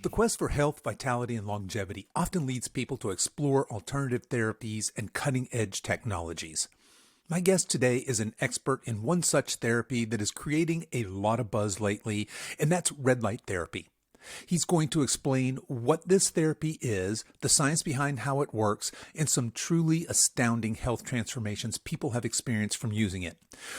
The quest for health, vitality, and longevity often leads people to explore alternative therapies and cutting-edge technologies. My guest today is an expert in one such therapy that is creating a lot of buzz lately, and that's red light therapy. He's going to explain what this therapy is, the science behind how it works, and some truly astounding health transformations people have experienced from using it.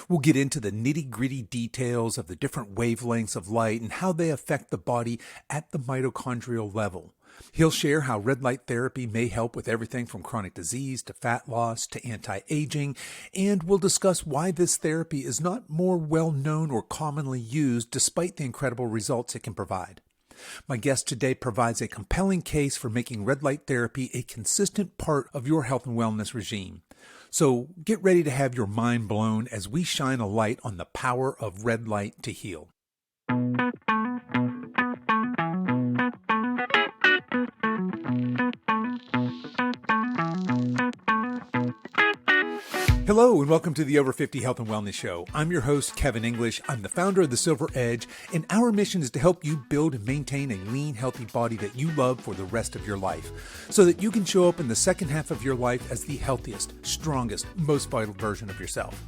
We'll get into the nitty-gritty details of the different wavelengths of light and how they affect the body at the mitochondrial level. He'll share how red light therapy may help with everything from chronic disease to fat loss to anti-aging, and we'll discuss why this therapy is not more well-known or commonly used despite the incredible results it can provide. My guest today provides a compelling case for making red light therapy a consistent part of your health and wellness regime. So get ready to have your mind blown as we shine a light on the power of red light to heal. Hello and welcome to the Over 50 Health and Wellness Show. I'm your host, Kevin English. I'm the founder of The Silver Edge, and our mission is to help you build and maintain a lean, healthy body that you love for the rest of your life, so that you can show up in the second half of your life as the healthiest, strongest, most vital version of yourself.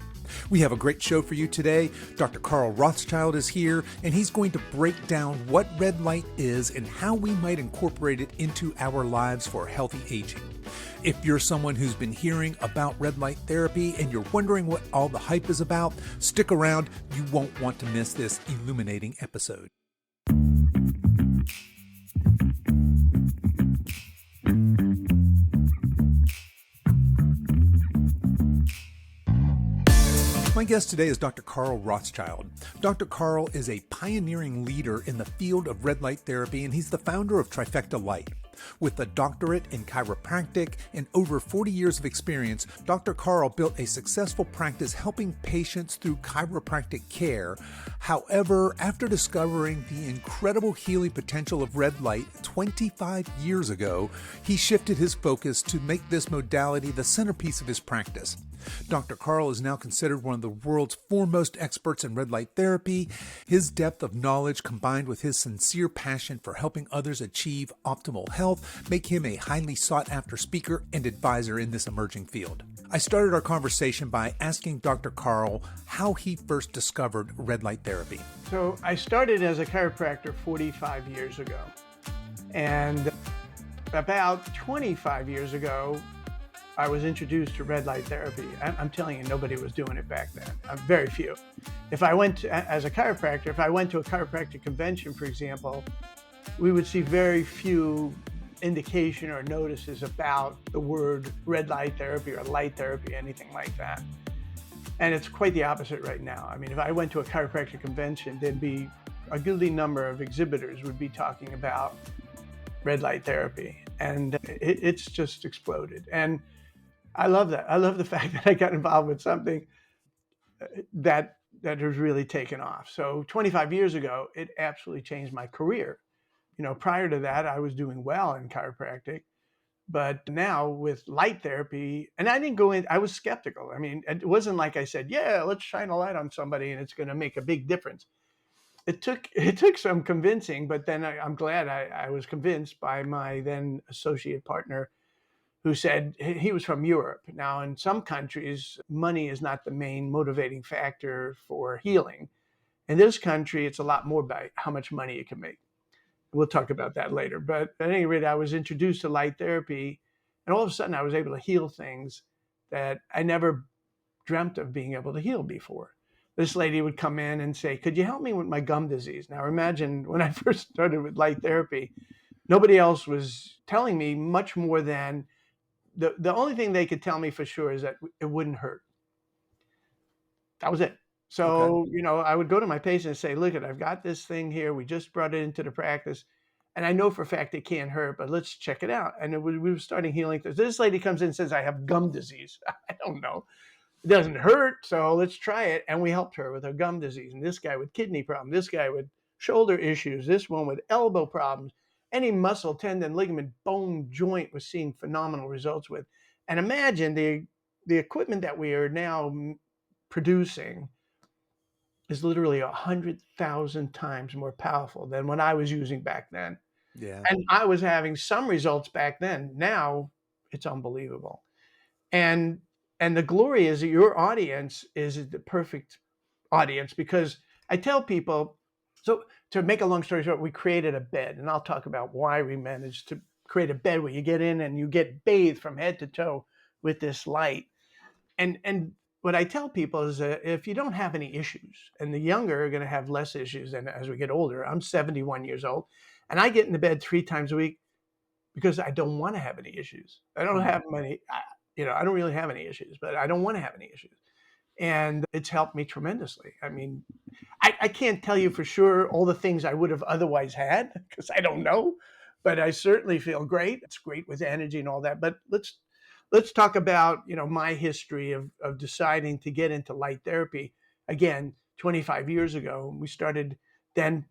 We have a great show for you today. Dr. Carl Rothschild is here, and he's going to break down what red light is and how we might incorporate it into our lives for healthy aging. If you're someone who's been hearing about red light therapy and you're wondering what all the hype is about, stick around. You won't want to miss this illuminating episode. My guest today is Dr. Carl Rothschild. Dr. Carl is a pioneering leader in the field of red light therapy, and he's the founder of Trifecta Light. With a doctorate in chiropractic and over 40 years of experience, Dr. Carl built a successful practice helping patients through chiropractic care. However, after discovering the incredible healing potential of red light 25 years ago, he shifted his focus to make this modality the centerpiece of his practice. Dr. Carl is now considered one of the world's foremost experts in red light therapy. His depth of knowledge combined with his sincere passion for helping others achieve optimal health make him a highly sought-after speaker and advisor in this emerging field. I started our conversation by asking Dr. Carl how he first discovered red light therapy. So I started as a chiropractor 45 years ago. And about 25 years ago, I was introduced to red light therapy. I'm telling you, nobody was doing it back then. Very few. If I went to, as a chiropractor, if I went to a chiropractic convention, for example, we would see very few indication or notices about the word red light therapy or light therapy, anything like that. And it's quite the opposite right now. I mean, if I went to a chiropractic convention, there'd be a goodly number of exhibitors would be talking about red light therapy. And it's just exploded. And I love that. I love the fact that I got involved with something that has really taken off. So 25 years ago, it absolutely changed my career. You know, prior to that, I was doing well in chiropractic, but now with light therapy, and I didn't go in, I was skeptical. I mean, it wasn't like I said, yeah, let's shine a light on somebody and it's going to make a big difference. It took some convincing, but then I'm glad I was convinced by my then associate partner, who said he was from Europe. Now, in some countries, money is not the main motivating factor for healing. In this country, it's a lot more about how much money you can make. We'll talk about that later. But at any rate, I was introduced to light therapy, and all of a sudden I was able to heal things that I never dreamt of being able to heal before. This lady would come in and say, could you help me with my gum disease? Now, imagine when I first started with light therapy, nobody else was telling me much more than the only thing they could tell me for sure is that it wouldn't hurt. That was it. So, Okay. you know, I would go to my patient and say, look, I've got this thing here. We just brought it into the practice. And I know for a fact it can't hurt, but let's check it out. And we were starting healing. This lady comes in and says, I have gum disease. I don't know. It doesn't hurt. So let's try it. And we helped her with her gum disease. And this guy with kidney problems, this guy with shoulder issues, this one with elbow problems. Any muscle, tendon, ligament, bone, joint was seeing phenomenal results with. And imagine the equipment that we are now producing is literally 100,000 times more powerful than what I was using back then. Yeah. And I was having some results back then. Now it's unbelievable. And and the glory is that your audience is the perfect audience, because I tell people, so to make a long story short, we created a bed, and I'll talk about why we managed to create a bed where you get in and you get bathed from head to toe with this light. And what I tell people is that if you don't have any issues, and the younger are going to have less issues than as we get older. I'm 71 years old, and I get into bed 3 times a week because I don't want to have any issues. I don't Hmm. have many, I don't really have any issues, but I don't want to have any issues. And it's helped me tremendously. I mean, I can't tell you for sure all the things I would have otherwise had because I don't know, but I certainly feel great. It's great with energy and all that. But let's talk about my history of deciding to get into light therapy. Again, 25 years ago, we started then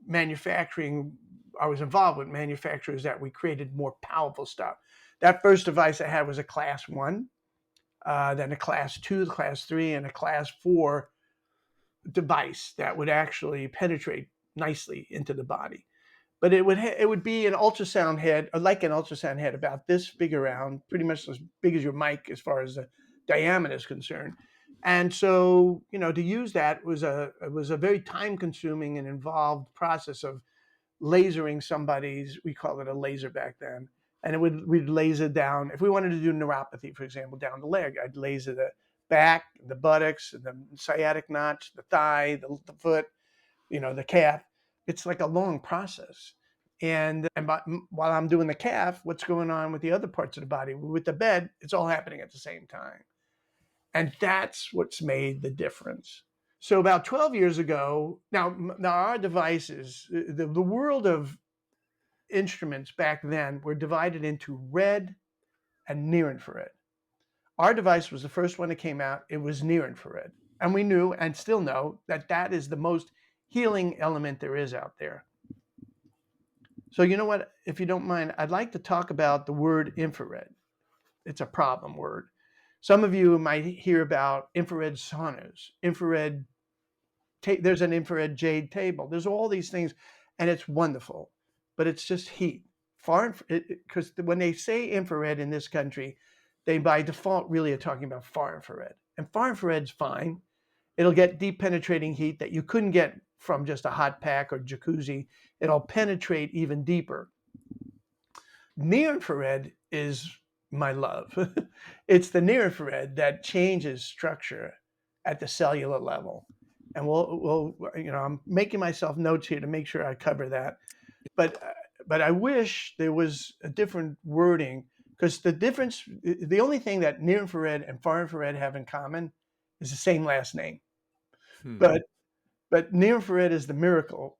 manufacturing. I was involved with manufacturers that we created more powerful stuff. That first device I had was a class 1, then a class 2, class 3, and a class 4 device that would actually penetrate nicely into the body. But it would be an ultrasound head, or like an ultrasound head, about this big around, pretty much as big as your mic as far as the diameter is concerned. And so, to use that was a very time consuming and involved process of lasering somebody's, we call it a laser back then. And we'd laser down. If we wanted to do neuropathy, for example, down the leg, I'd laser the back, the buttocks, the sciatic notch, the thigh, the foot, the calf. It's like a long process. And while I'm doing the calf, what's going on with the other parts of the body? With the bed, it's all happening at the same time. And that's what's made the difference. So about 12 years ago, now our devices, the world of instruments back then were divided into red and near infrared. Our device was the first one that came out. It was near infrared. And we knew and still know that that is the most healing element there is out there. So, you know what? If you don't mind, I'd like to talk about the word infrared. It's a problem word. Some of you might hear about infrared saunas, there's an infrared jade table. There's all these things, and it's wonderful, but it's just heat. Because when they say infrared in this country, they by default really are talking about far infrared. And far infrared's fine. It'll get deep penetrating heat that you couldn't get from just a hot pack or jacuzzi. It'll penetrate even deeper. Near infrared is my love. It's the near infrared that changes structure at the cellular level. And I'm making myself notes here to make sure I cover that. But but I wish there was a different wording, because the only thing that near infrared and far infrared have in common is the same last name. Hmm. But but near infrared is the miracle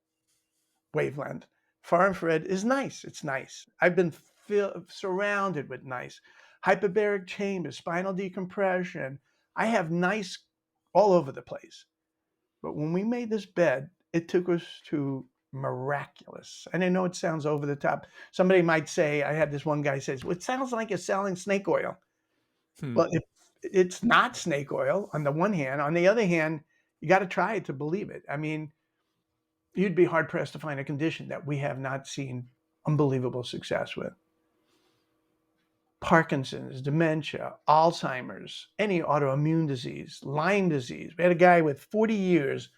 wavelength. Far infrared is nice. It's nice. I've been surrounded with nice hyperbaric chambers, spinal decompression. I have nice all over the place. But when we made this bed, it took us to miraculous. And I know it sounds over the top. Somebody might say, I had this one guy says, well, it sounds like you're selling snake oil. Hmm. Well, it's not snake oil on the one hand. On the other hand, you got to try it to believe it. I mean, you'd be hard pressed to find a condition that we have not seen unbelievable success with. Parkinson's, dementia, Alzheimer's, any autoimmune disease, Lyme disease. We had a guy with 40 years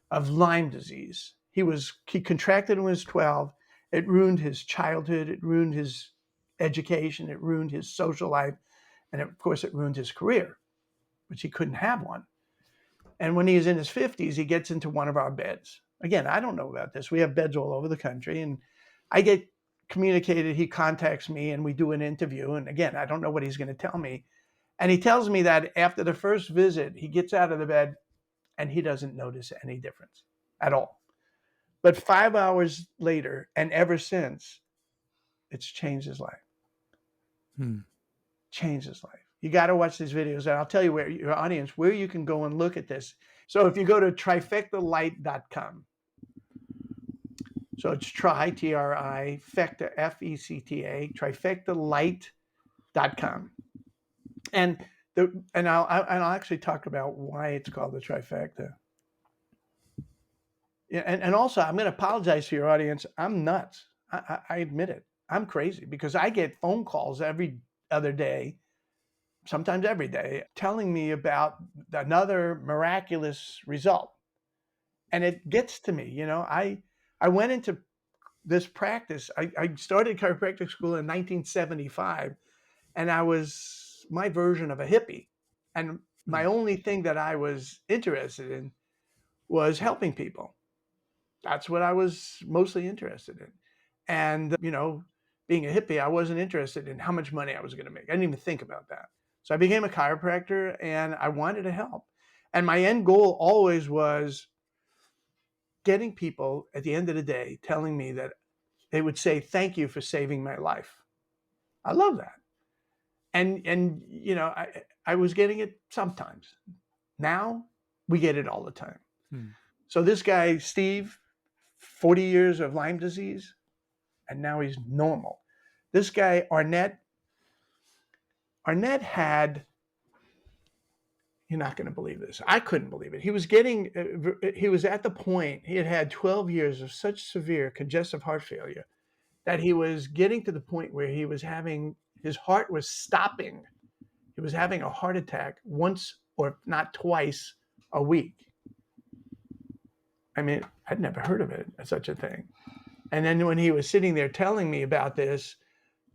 of Lyme disease. He contracted when he was 12. It ruined his childhood. It ruined his education. It ruined his social life. And of course, it ruined his career, which he couldn't have one. And when he was in his 50s, he gets into one of our beds. Again, I don't know about this. We have beds all over the country, and I get communicated. He contacts me, and we do an interview. And again, I don't know what he's going to tell me. And he tells me that after the first visit, he gets out of the bed and he doesn't notice any difference at all. But 5 hours later, and ever since, it's changed his life. Hmm. Changed his life. You got to watch these videos, and I'll tell you where you can go and look at this. So if you go to trifectalight.com, so it's T-R-I, fecta, F-E-C-T-A, trifectalight.com. And I'll actually talk about why it's called the trifecta. Yeah, and also I'm going to apologize to your audience. I'm nuts. I admit it. I'm crazy because I get phone calls every other day, sometimes every day, telling me about another miraculous result. And it gets to me, you know. I went into this practice. I started chiropractic school in 1975, and I was my version of a hippie. And my Hmm. only thing that I was interested in was helping people. That's what I was mostly interested in. And, you know, being a hippie, I wasn't interested in how much money I was going to make. I didn't even think about that. So I became a chiropractor and I wanted to help. And my end goal always was getting people at the end of the day telling me that they would say, "Thank you for saving my life." I love that. And you know, I was getting it sometimes. Now we get it all the time. Hmm. So this guy, Steve, 40 years of Lyme disease, and now he's normal. This guy, Arnett had, you're not going to believe this. I couldn't believe it. He was at the point, he had had 12 years of such severe congestive heart failure that he was getting to the point where his heart was stopping. He was having a heart attack once or not twice a week. I mean, I'd never heard of it, such a thing. And then when he was sitting there telling me about this,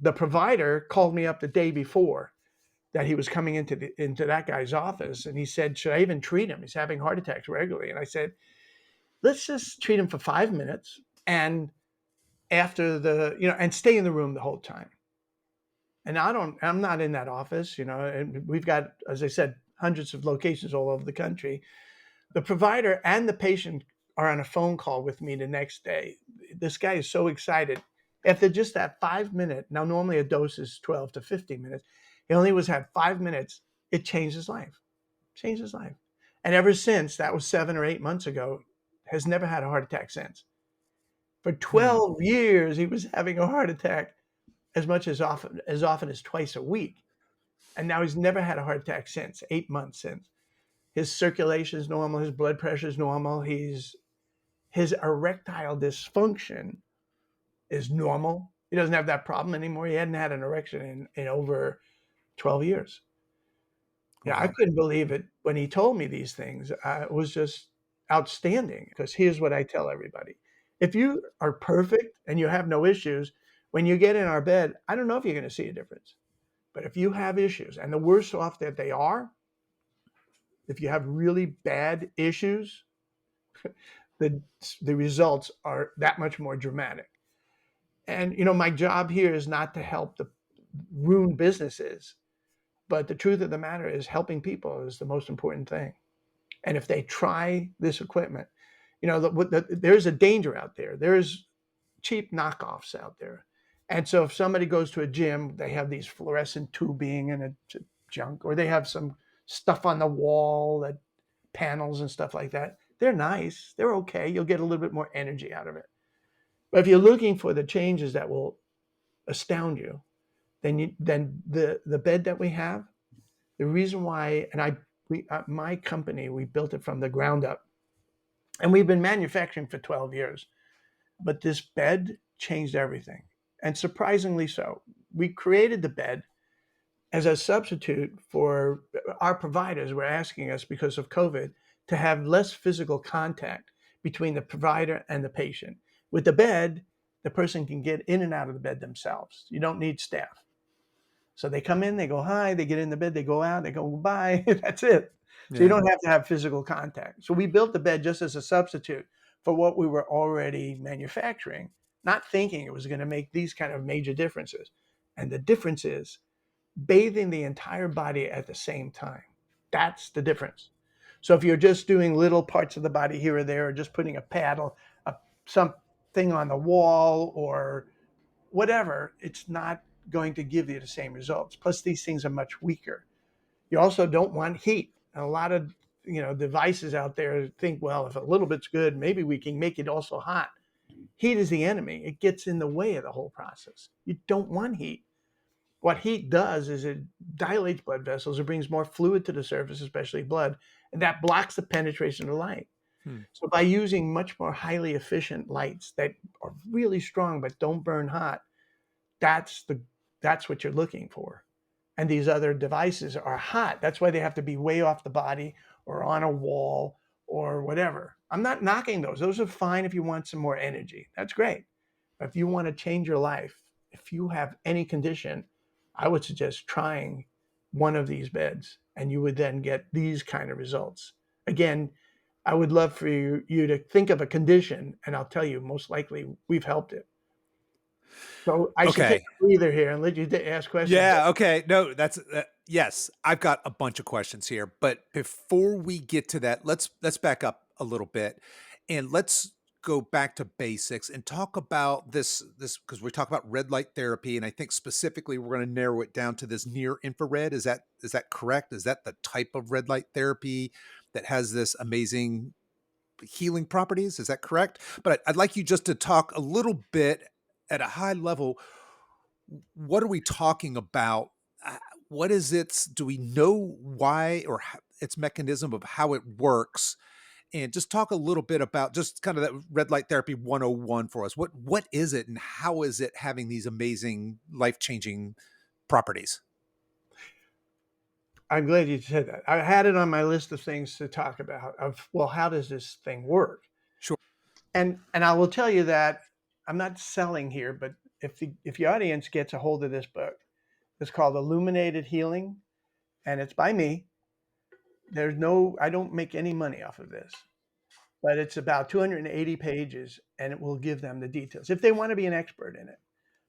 the provider called me up the day before that he was coming into that guy's office, and he said, "Should I even treat him? He's having heart attacks regularly." And I said, "Let's just treat him for 5 minutes, and after and stay in the room the whole time." And I'm not in that office, you know, and we've got, as I said, hundreds of locations all over the country. The provider and the patient are on a phone call with me the next day. This guy is so excited. After just that 5 minute, now normally a dose is 12 to 15 minutes. He only was had 5 minutes. It changed his life. Changed his life. And ever since, that was 7 or 8 months ago, has never had a heart attack since. For Hmm. 12 years, he was having a heart attack as often as twice a week. And now he's never had a heart attack since, 8 months since. His circulation is normal, his blood pressure is normal, his erectile dysfunction is normal. He doesn't have that problem anymore. He hadn't had an erection in over 12 years. Yeah, I Wow. couldn't believe it when he told me these things. It was just outstanding because here's what I tell everybody. If you are perfect and you have no issues, when you get in our bed, I don't know if you're going to see a difference. But if you have issues, and the worse off that they are, if you have really bad issues, the the results are that much more dramatic. And you know, my job here is not to help the ruin businesses, but the truth of the matter is helping people is the most important thing. And if they try this equipment, you know, there's a danger out there. There's cheap knockoffs out there. And so if somebody goes to a gym, they have these fluorescent tubing and a junk, or they have some stuff on the wall, that panels and stuff like that. They're nice. They're okay. You'll get a little bit more energy out of it. But if you're looking for the changes that will astound you, then the bed that we have, the reason why, and my company, we built it from the ground up, and we've been manufacturing for 12 years. But this bed changed everything, and surprisingly so. We created the bed as a substitute for our providers were asking us because of COVID to have less physical contact between the provider and the patient. With the bed, the person can get in and out of the bed themselves. You don't need staff. So they come in, they go hi, they get in the bed, they go out, they go bye. That's it. So you Yeah. don't have to have physical contact. So we built the bed just as a substitute for what we were already manufacturing, not thinking it was going to make these kind of major differences. And the difference is bathing the entire body at the same time. That's the difference. So if you're just doing little parts of the body here or there, or just putting a paddle, something on the wall, or whatever, it's not going to give you the same results. Plus, these things are much weaker. You also don't want heat. And a lot of devices out there think, well, if a little bit's good, maybe we can make it also hot. Heat is the enemy. It gets in the way of the whole process. You don't want heat. What heat does is it dilates blood vessels. It brings more fluid to the surface, especially blood, and that blocks the penetration of light. Hmm. So by using much more highly efficient lights that are really strong but don't burn hot, that's the that's what you're looking for. And these other devices are hot. That's why they have to be way off the body or on a wall or whatever. I'm not knocking those. Those are fine if you want some more energy. That's great. But if you want to change your life, if you have any condition, I would suggest trying one of these beds and you would then get these kind of results. Again, I would love for you to think of a condition, and I'll tell you, most likely we've helped it. So I should take Okay. a breather here and let you ask questions. Yeah. Okay. No, that's yes. I've got a bunch of questions here, but before we get to that, let's back up a little bit, and let's go back to basics and talk about this because we talk about red light therapy, and I think specifically we're going to narrow it down to this near infrared. Is that correct? Is that the type of red light therapy that has this amazing healing properties? Is that correct? But I'd like you just to talk a little bit at a high level. What are we talking about? Uh, What is its, do we know why or its mechanism of how it works? And just talk a little bit about just kind of that red light therapy 101 for us. What is it and how is it having these amazing life-changing properties? I'm glad you said that. I had it on my list of things to talk about of, well, how does this thing work? Sure. And I will tell you that I'm not selling here, but if the audience gets a hold of this book, it's called Illuminated Healing, and it's by me. I don't make any money off of this, but it's about 280 pages, and it will give them the details if they want to be an expert in it.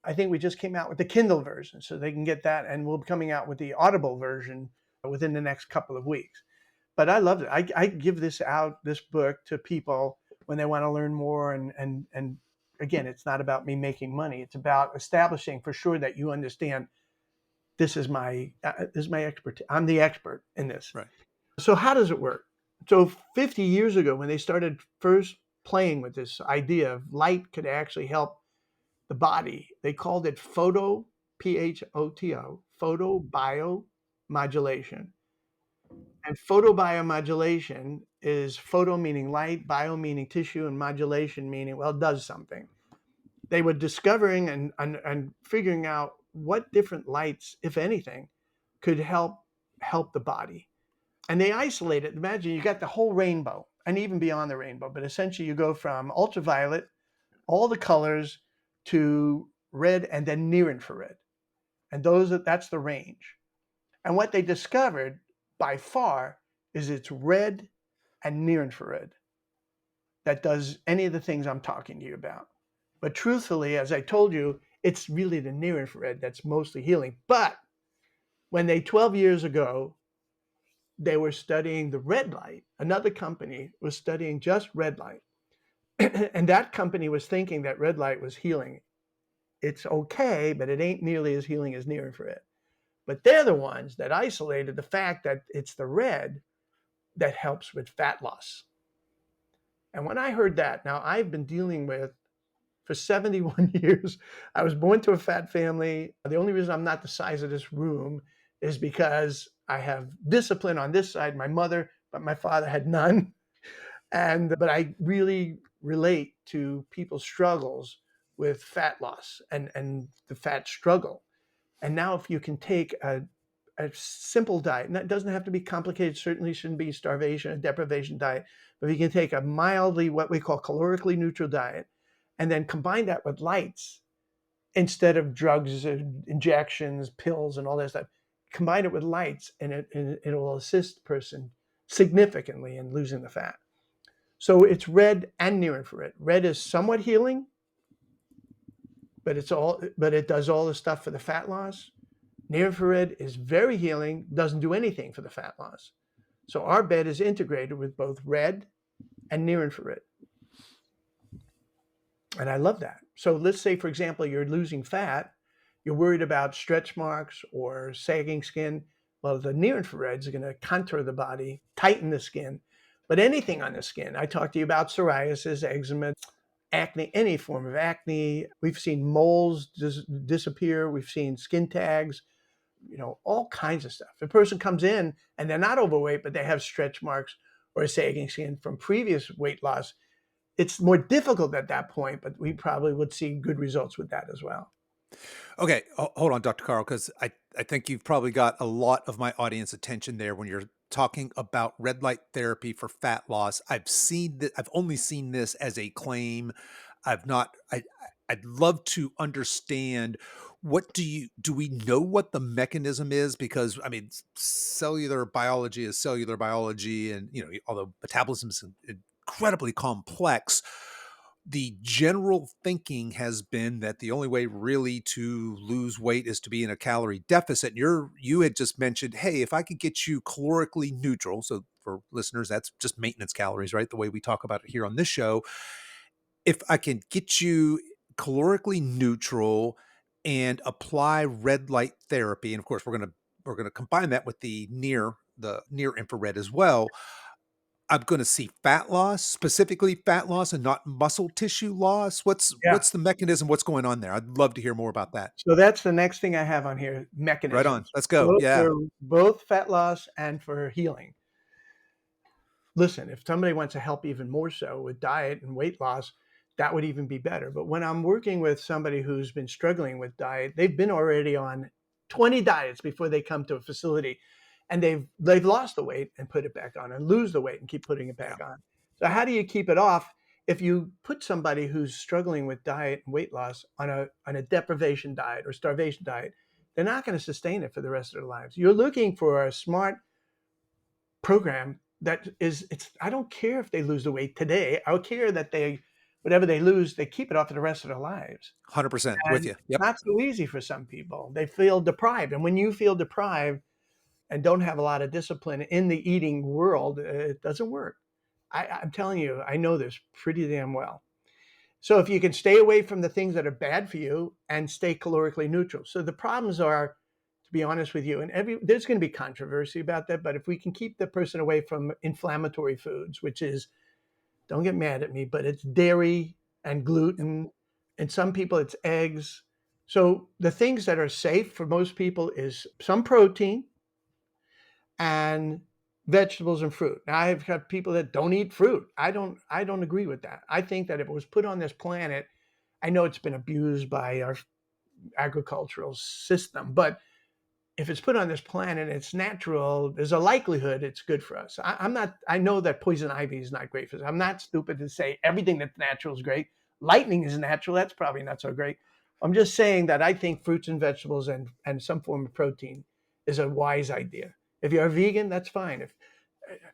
I think we just came out with the Kindle version, so they can get that, and we'll be coming out with the Audible version within the next couple of weeks. But I love it. I give this book to people when they want to learn more, and again, it's not about me making money. It's about establishing for sure that you understand this is my expertise. I'm the expert in this. Right. So how does it work? So 50 years ago, when they started first playing with this idea of light could actually help the body, they called it PHOTO, photobiomodulation. And photobiomodulation is photo meaning light, bio meaning tissue, and modulation meaning, well, it does something. They were discovering and figuring out what different lights, if anything, could help the body. And they isolated. Imagine you got the whole rainbow and even beyond the rainbow, but essentially you go from ultraviolet, all the colors, to red and then near infrared. And that's the range. And what they discovered by far is it's red and near infrared that does any of the things I'm talking to you about. But truthfully, as I told you, it's really the near infrared that's mostly healing. But when 12 years ago, they were studying the red light, another company was studying just red light. And that company was thinking that red light was healing. It's okay, but it ain't nearly as healing as near infrared. But they're the ones that isolated the fact that it's the red that helps with fat loss. And when I heard that, now I've been dealing with for 71 years. I was born to a fat family. The only reason I'm not the size of this room is because I have discipline on this side, my mother, but my father had none. But I really relate to people's struggles with fat loss and the fat struggle. And now if you can take a simple diet, and that doesn't have to be complicated, certainly shouldn't be starvation or deprivation diet, but if you can take a mildly, what we call calorically neutral diet, and then combine that with lights instead of drugs, injections, pills, and all that stuff, combine it with lights, and it will assist the person significantly in losing the fat. So it's red and near infrared. Red is somewhat healing, but it does all the stuff for the fat loss. Near infrared is very healing, doesn't do anything for the fat loss. So our bed is integrated with both red and near infrared. And I love that. So let's say, for example, you're losing fat, you're worried about stretch marks or sagging skin. Well, the near infrared is going to contour the body, tighten the skin. But anything on the skin, I talked to you about psoriasis, eczema, acne, any form of acne. We've seen moles disappear. We've seen skin tags, all kinds of stuff. If a person comes in and they're not overweight, but they have stretch marks, or sagging skin from previous weight loss, it's more difficult at that point, but we probably would see good results with that as well. Okay, hold on, Dr. Carl, because I think you've probably got a lot of my audience attention there when you're talking about red light therapy for fat loss. I've only seen this as a claim. I've not. I'd love to understand do we know what the mechanism is? Because I mean, cellular biology is cellular biology, and although metabolism is incredibly complex, the general thinking has been that the only way really to lose weight is to be in a calorie deficit. You had just mentioned, hey, if I could get you calorically neutral, so for listeners, that's just maintenance calories, right? The way we talk about it here on this show. If I can get you calorically neutral and apply red light therapy, and of course we're gonna combine that with the near infrared as well. I'm gonna see fat loss, specifically fat loss and not muscle tissue loss. Yeah. What's the mechanism? What's going on there? I'd love to hear more about that. So that's the next thing I have on here, Right on. mechanisms, Let's go. both Yeah. for both fat loss and for healing. Listen, if somebody wants to help even more so with diet and weight loss, that would even be better. But when I'm working with somebody who's been struggling with diet, they've been already on 20 diets before they come to a facility, and they've lost the weight and put it back on, and lose the weight and keep putting it Yeah. back on. So how do you keep it off? If you put somebody who's struggling with diet and weight loss on a deprivation diet or starvation diet, they're not going to sustain it for the rest of their lives. You're looking for a smart program that is, it's, I don't care if they lose the weight today. I would care that whatever they lose, they keep it off for the rest of their lives. 100% with And you. it's Yep. not so easy for some people. They feel deprived. And when you feel deprived and don't have a lot of discipline in the eating world, it doesn't work. I'm telling you, I know this pretty damn well. So if you can stay away from the things that are bad for you and stay calorically neutral. So the problems are, to be honest with you, and there's going to be controversy about that, but if we can keep the person away from inflammatory foods, which is, don't get mad at me, but it's dairy and gluten, and some people it's eggs. So the things that are safe for most people is some protein and vegetables and fruit. Now I've got people that don't eat fruit. I don't agree with that. I think that if it was put on this planet, I know it's been abused by our agricultural system, but if it's put on this planet and it's natural, there's a likelihood it's good for us. I'm not, I know that poison ivy is not great for us. I'm not stupid to say everything that's natural is great. Lightning is natural. That's probably not so great. I'm just saying that I think fruits and vegetables and some form of protein is a wise idea. If you're a vegan, that's fine.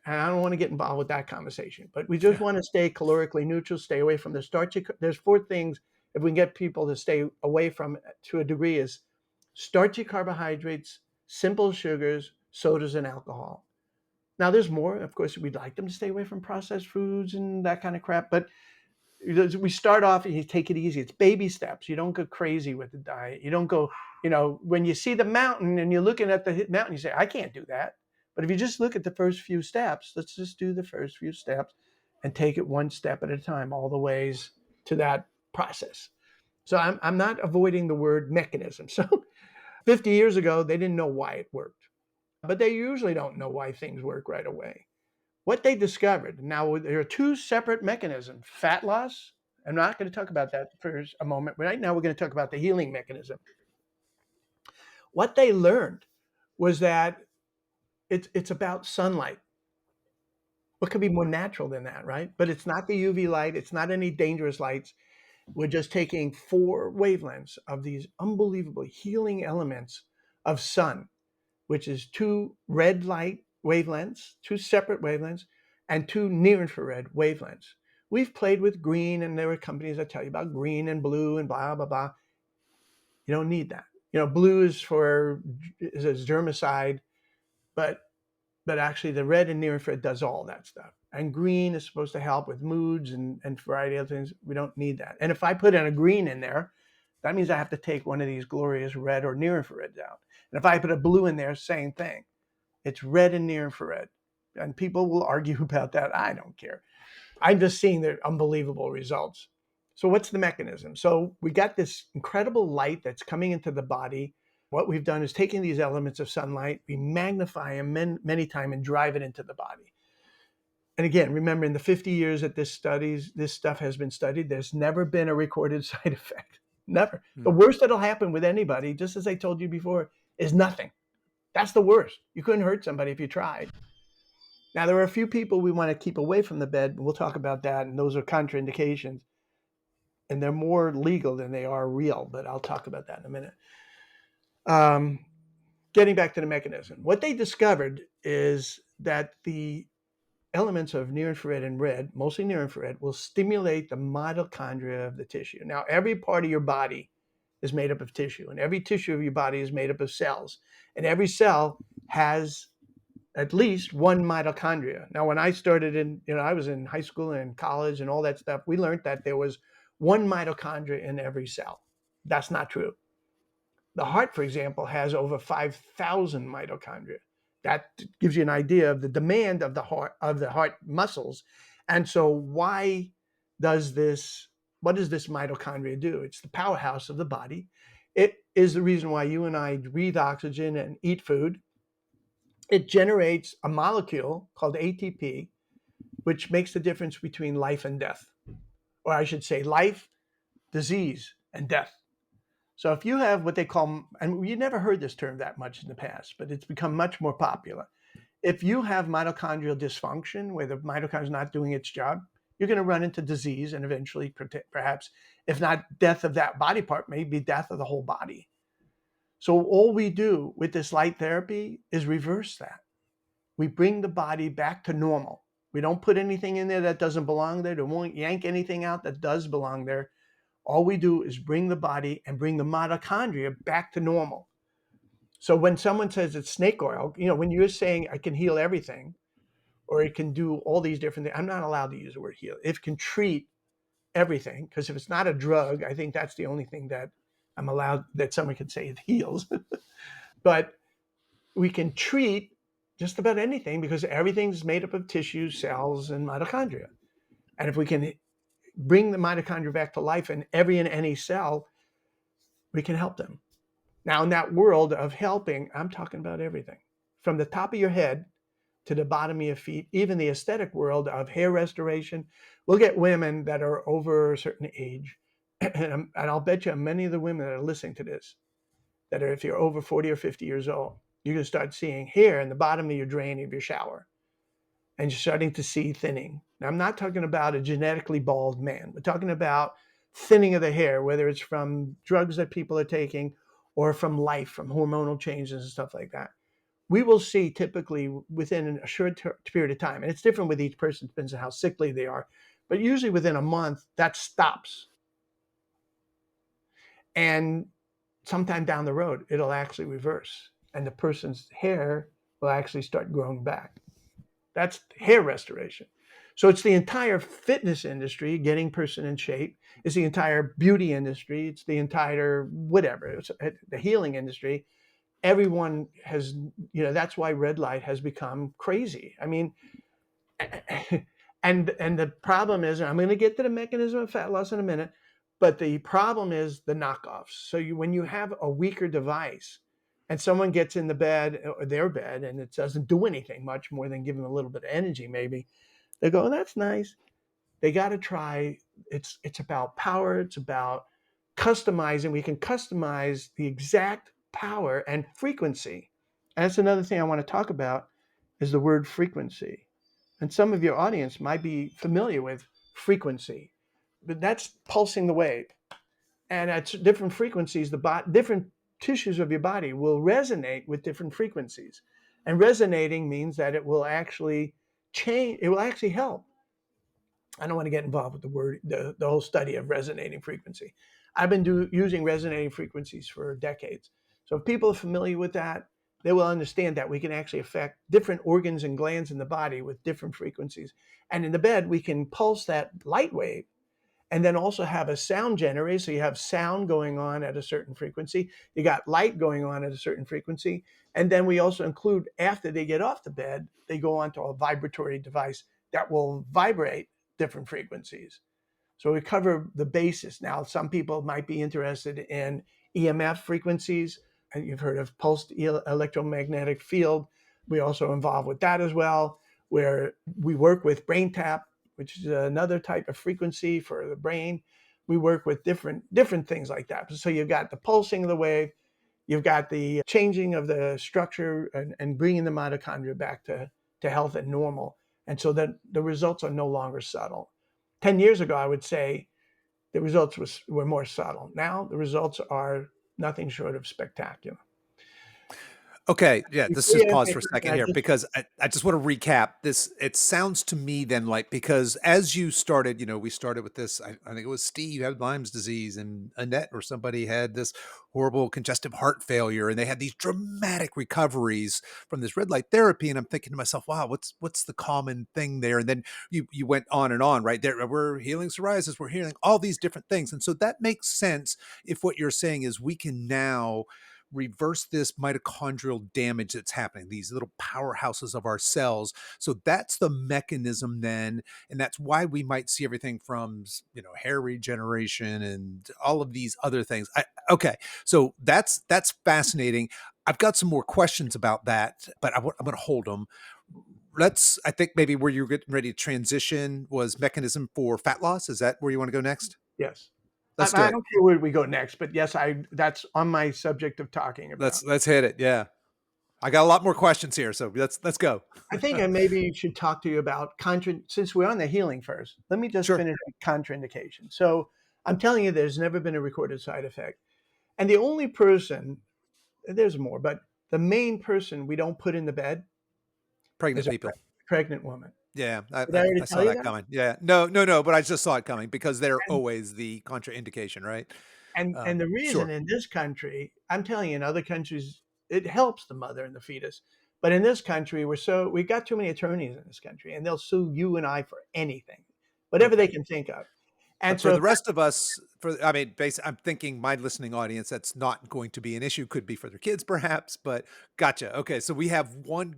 And I don't want to get involved with that conversation, but we just Yeah. want to stay calorically neutral, stay away from the starchy. There's four things if we can get people to stay away from to a degree is starchy carbohydrates, simple sugars, sodas, and alcohol. Now, there's more. Of course, we'd like them to stay away from processed foods and that kind of crap, but we start off and you take it easy. It's baby steps. You don't go crazy with the diet. You don't go, when you see the mountain and you're looking at the mountain, you say, I can't do that. But if you just look at the first few steps, let's just do the first few steps and take it one step at a time, all the ways to that process. So I'm not avoiding the word mechanism. So 50 years ago, they didn't know why it worked, but they usually don't know why things work right away. What they discovered, now there are two separate mechanisms, fat loss. I'm not going to talk about that for a moment. Right now, we're going to talk about the healing mechanism. What they learned was that it's about sunlight. What could be more natural than that, right? But it's not the UV light. It's not any dangerous lights. We're just taking four wavelengths of these unbelievable healing elements of sun, which is two red light wavelengths, two separate wavelengths, and two near infrared wavelengths. We've played with green, and there are companies that tell you about green and blue and blah, blah, blah. You don't need that. Blue is a germicide, but actually the red and near infrared does all that stuff. And green is supposed to help with moods and a variety of things. We don't need that. And if I put in a green in there, that means I have to take one of these glorious red or near infrareds out. And if I put a blue in there, same thing. It's red and near infrared. And people will argue about that. I don't care. I'm just seeing the unbelievable results. So what's the mechanism? So we got this incredible light that's coming into the body. What we've done is taking these elements of sunlight, we magnify them many times and drive it into the body. And again, remember, in the 50 years that this stuff has been studied, there's never been a recorded side effect. Never. The worst that'll happen with anybody, just as I told you before, is nothing. That's the worst. You couldn't hurt somebody if you tried. Now, there are a few people we want to keep away from the bed. We'll talk about that, and those are contraindications. And they're more legal than they are real, but I'll talk about that in a minute. Getting back to the mechanism. What they discovered is that the elements of near-infrared and red, mostly near-infrared, will stimulate the mitochondria of the tissue. Now, every part of your body is made up of tissue, and every tissue of your body is made up of cells, and every cell has at least one mitochondria. Now, when I started I was in high school and college and all that stuff, we learned that there was one mitochondria in every cell. That's not true. The heart, for example, has over 5,000 mitochondria. That gives you an idea of the demand of the heart muscles. And so what does this mitochondria do? It's the powerhouse of the body. It is the reason why you and I breathe oxygen and eat food. It generates a molecule called ATP, which makes the difference between life and death. Or I should say life, disease, and death. So if you have what they call, and you never heard this term that much in the past, but it's become much more popular. If you have mitochondrial dysfunction, where the mitochondria is not doing its job, you're going to run into disease and eventually, perhaps, if not death of that body part, maybe death of the whole body. So all we do with this light therapy is reverse that. We bring the body back to normal. We don't put anything in there that doesn't belong there. We won't yank anything out that does belong there. All we do is bring the body and bring the mitochondria back to normal. So when someone says it's snake oil, when you're saying I can heal everything, or it can do all these different things, I'm not allowed to use the word heal. It can treat everything, because if it's not a drug, I think that's the only thing that I'm allowed, that someone can say it heals. But we can treat just about anything, because everything's made up of tissue, cells, and mitochondria. And if we can bring the mitochondria back to life in every and any cell, we can help them. Now, in that world of helping, I'm talking about everything from the top of your head to the bottom of your feet, even the aesthetic world of hair restoration. We'll get women that are over a certain age, and I'll bet you many of the women that are listening to this, that are, if you're over 40 or 50 years old, you're going to start seeing hair in the bottom of your drain of your shower. And you're starting to see thinning. Now, I'm not talking about a genetically bald man. We're talking about thinning of the hair, whether it's from drugs that people are taking or from life, from hormonal changes and stuff like that. We will see typically within a short period of time, and it's different with each person, depends on how sickly they are, but usually within a month, that stops. And sometime down the road, it'll actually reverse, and the person's hair will actually start growing back. That's hair restoration. So it's the entire fitness industry, getting person in shape. It's the entire beauty industry. It's the entire whatever. It's the healing industry. Everyone has, that's why red light has become crazy. I mean, and the problem is, and I'm going to get to the mechanism of fat loss in a minute, but the problem is the knockoffs. So when you have a weaker device, and someone gets in the bed, or their bed, and it doesn't do anything much more than give them a little bit of energy, maybe, they go, oh, that's nice. They got to try. It's about power. It's about customizing. We can customize the exact power and frequency. And that's another thing I want to talk about, is the word frequency. And some of your audience might be familiar with frequency, but that's pulsing the wave. And at different frequencies, different tissues of your body will resonate with different frequencies. And resonating means that it will actually change, it will actually help. I don't want to get involved with the whole study of resonating frequency. I've been using resonating frequencies for decades. So if people are familiar with that, they will understand that we can actually affect different organs and glands in the body with different frequencies. And in the bed, we can pulse that light wave, and then also have a sound generator. So you have sound going on at a certain frequency. You got light going on at a certain frequency. And then we also include, after they get off the bed, they go onto a vibratory device that will vibrate different frequencies. So we cover the basis. Now, some people might be interested in EMF frequencies. And you've heard of pulsed electromagnetic field. We also involved with that as well. where we work with brain tap, which is another type of frequency for the brain. We work with different things like that. So you've got the pulsing of the wave, you've got the changing of the structure and bringing the mitochondria back to health and normal. And so that the results are no longer subtle. 10 years ago, I would say the results were more subtle. Now the results are nothing short of spectacular. Okay, yeah, let's Before just you answer pause my for a question, second here because I just want to recap this. It sounds to me then like because as you started, we started with this. I think it was Steve had Lyme's disease and Annette or somebody had this horrible congestive heart failure, and they had these dramatic recoveries from this red light therapy. And I'm thinking to myself, wow, what's the common thing there? And then you went on, right? There we're healing psoriasis, we're healing all these different things, and so that makes sense if what you're saying is we can now reverse this mitochondrial damage that's happening, these little powerhouses of our cells. So that's the mechanism then. And that's why we might see everything from, hair regeneration and all of these other things. Okay. So that's fascinating. I've got some more questions about that, but I'm going to hold them. I think maybe where you're getting ready to transition was mechanism for fat loss. Is that where you want to go next? yes. Let's do I it. don't care where we go next, but yes, that's on my subject of talking about. Let's hit it. Yeah. I got a lot more questions here, so let's go. I think I maybe should talk to you about since we're on the healing first. Let me just Sure. finish with contraindication. So I'm telling you, there's never been a recorded side effect, and the only person, there's more, but the main person we don't put in the bed is Pregnant a people. pregnant woman. Yeah, Did I already I tell saw you that that? coming. Yeah. No, but I just saw it coming because they're And always the contraindication, right? and the reason Sure. in this country, I'm telling you, in other countries, it helps the mother and the fetus. But in this country, we got too many attorneys in this country, and they'll sue you and I for anything, whatever they Okay. can think of. And But for so the rest of us, I'm thinking my listening audience, that's not going to be an issue. Could be for their kids, perhaps. But gotcha. Okay, so we have one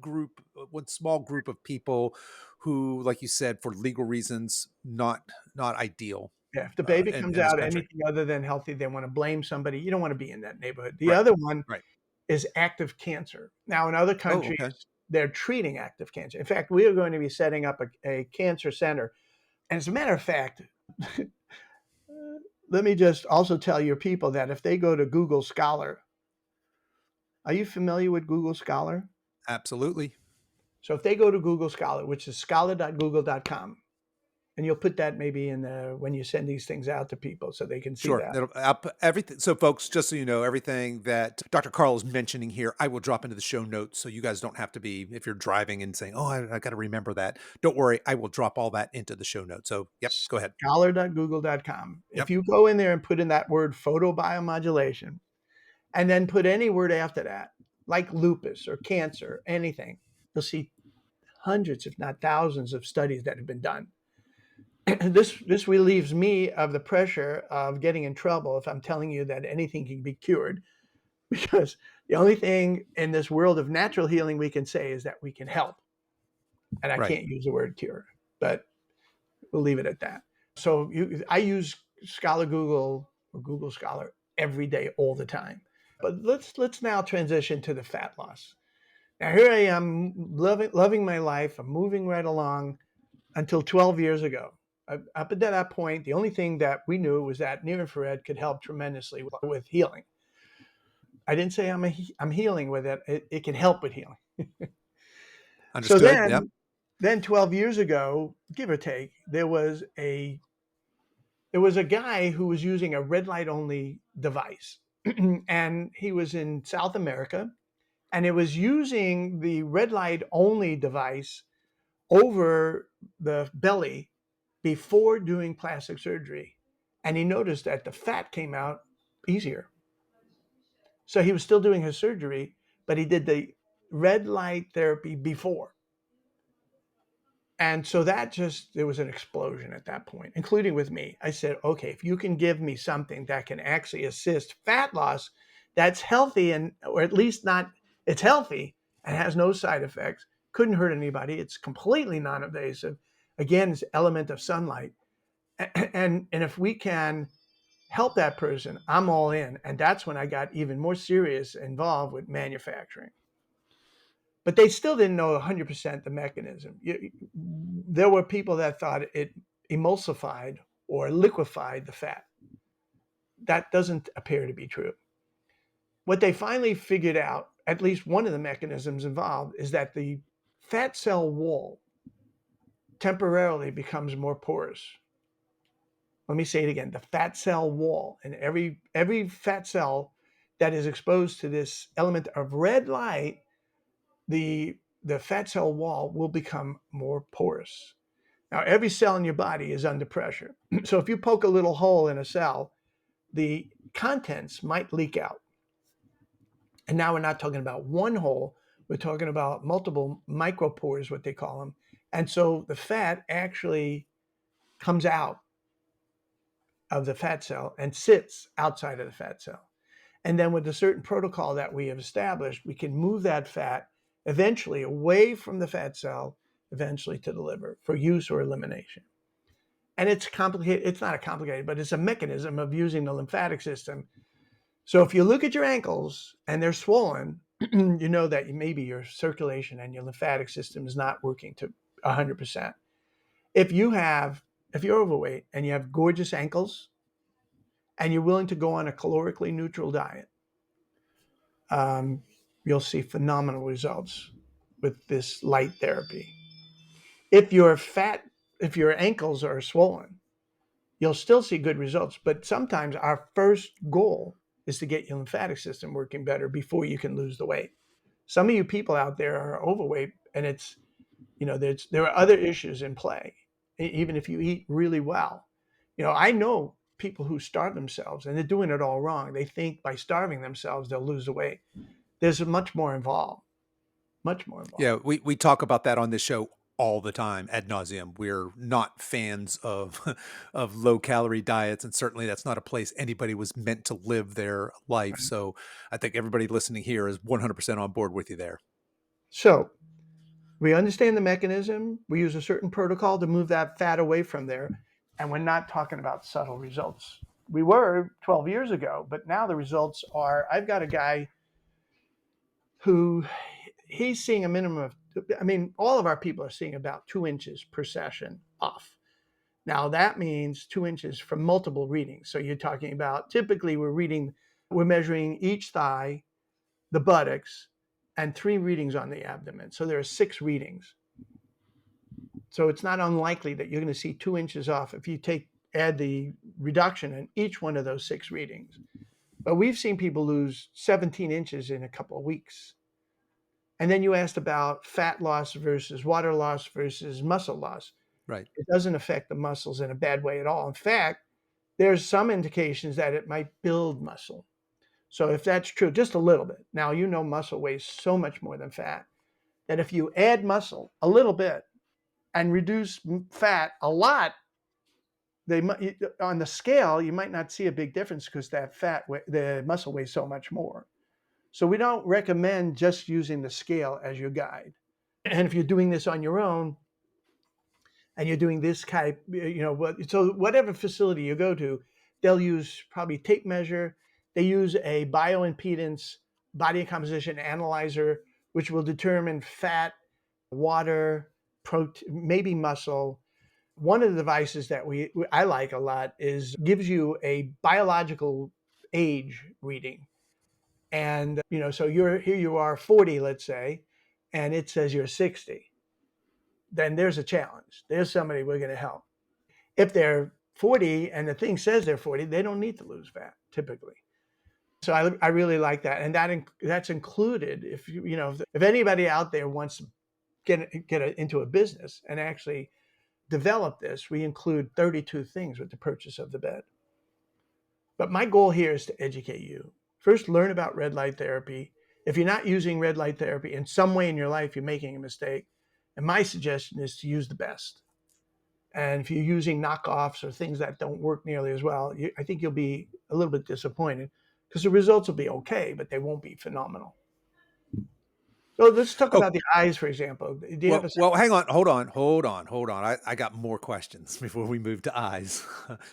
small group of people who, like you said, for legal reasons, not ideal yeah, if the baby comes in this out country. anything other than healthy, they want to blame somebody. You don't want to be in that neighborhood. The Right. other one Right. is active cancer. Now, in other Oh, countries, okay. they're treating active cancer. In fact, we are going to be setting up a cancer center. And as a matter of fact, let me just also tell your people that if they go to Google Scholar, are you familiar with Google Scholar? Absolutely. So if they go to Google Scholar, which is scholar.google.com, and you'll put that maybe in when you send these things out to people so they can see Sure. that. I'll put everything. So, folks, just so you know, everything that Dr. Carl is mentioning here, I will drop into the show notes. So you guys don't have to be, if you're driving and saying, oh, I got to remember that. Don't worry. I will drop all that into the show notes. So, yep, go ahead. Scholar.google.com. If Yep. you go in there and put in that word photobiomodulation and then put any word after that, like lupus or cancer, anything, you'll see hundreds, if not thousands, of studies that have been done. This relieves me of the pressure of getting in trouble if I'm telling you that anything can be cured, because the only thing in this world of natural healing we can say is that we can help. And I Right. can't use the word cure, but we'll leave it at that. So I use Scholar Google or Google Scholar every day, all the time. But let's now transition to the fat loss. Now here I am, loving my life. I'm moving right along until 12 years ago. Up at that point, the only thing that we knew was that near infrared could help tremendously with healing. I didn't say I'm healing with it. It can help with healing. So Understood. Yep. then 12 years ago, give or take, there was a guy who was using a red light only device. And he was in South America, and it was using the red light only device over the belly before doing plastic surgery. And he noticed that the fat came out easier. So he was still doing his surgery, but he did the red light therapy before. And so there was an explosion at that point, including with me. I said, okay, if you can give me something that can actually assist fat loss that's healthy or at least not, it's healthy and has no side effects, couldn't hurt anybody. It's completely non-invasive. Again, it's element of sunlight. And if we can help that person, I'm all in. And that's when I got even more serious involved with manufacturing. But they still didn't know 100% the mechanism. There were people that thought it emulsified or liquefied the fat. That doesn't appear to be true. What they finally figured out, at least one of the mechanisms involved, is that the fat cell wall temporarily becomes more porous. Let me say it again. The fat cell wall, and every fat cell that is exposed to this element of red light, the fat cell wall will become more porous. Now, every cell in your body is under pressure. So if you poke a little hole in a cell, the contents might leak out. And now we're not talking about one hole, we're talking about multiple micropores, what they call them. And so the fat actually comes out of the fat cell and sits outside of the fat cell. And then with a certain protocol that we have established, we can move that fat eventually away from the fat cell, eventually to the liver for use or elimination. And it's complicated. It's not a complicated, but it's a mechanism of using the lymphatic system. So if you look at your ankles and they're swollen, you know that maybe your circulation and your lymphatic system is not working to 100%. If you're overweight and you have gorgeous ankles and you're willing to go on a calorically neutral diet, you'll see phenomenal results with this light therapy. If your ankles are swollen, you'll still see good results. But sometimes our first goal is to get your lymphatic system working better before you can lose the weight. Some of you people out there are overweight, and there are other issues in play, even if you eat really well. I know people who starve themselves, and they're doing it all wrong. They think by starving themselves, they'll lose the weight. There's much more involved. Much more involved. Yeah, we talk about that on this show all the time ad nauseum. We're not fans of of low calorie diets, and certainly that's not a place anybody was meant to live their life. So I think everybody listening here is 100% on board with you there. So we understand the mechanism. We use a certain protocol to move that fat away from there, and we're not talking about subtle results. We were 12 years ago, but now the results are, I've got a guy who he's seeing a minimum of, all of our people are seeing about 2 inches per session off. Now that means 2 inches from multiple readings. So you're talking about, typically we're measuring each thigh, the buttocks, and 3 readings on the abdomen. So there are 6 readings. So it's not unlikely that you're going to see 2 inches off if you add the reduction in each one of those 6 readings. But we've seen people lose 17 inches in a couple of weeks. And then you asked about fat loss versus water loss versus muscle loss. Right. It doesn't affect the muscles in a bad way at all. In fact, there's some indications that it might build muscle. So if that's true, just a little bit. Now, muscle weighs so much more than fat that if you add muscle a little bit and reduce fat a lot, on the scale, you might not see a big difference because the muscle weighs so much more. So we don't recommend just using the scale as your guide. And if you're doing this on your own and you're doing this type, so whatever facility you go to, they'll use probably tape measure. They use a bioimpedance body composition analyzer, which will determine fat, water, protein, maybe muscle. One of the devices that I like a lot gives you a biological age reading. And, so here you are 40, let's say, and it says you're 60. Then there's a challenge. There's somebody we're going to help. If they're 40 and the thing says they're 40, they don't need to lose fat typically. So I really like that. And that's included if anybody out there wants to get into a business and actually develop this, we include 32 things with the purchase of the bed. But my goal here is to educate you. First, learn about red light therapy. If you're not using red light therapy in some way in your life, you're making a mistake. And my suggestion is to use the best. And if you're using knockoffs or things that don't work nearly as well, I think you'll be a little bit disappointed because the results will be okay, but they won't be phenomenal. So let's talk about the eyes, for example. Well, hang on, hold on. I got more questions before we move to eyes,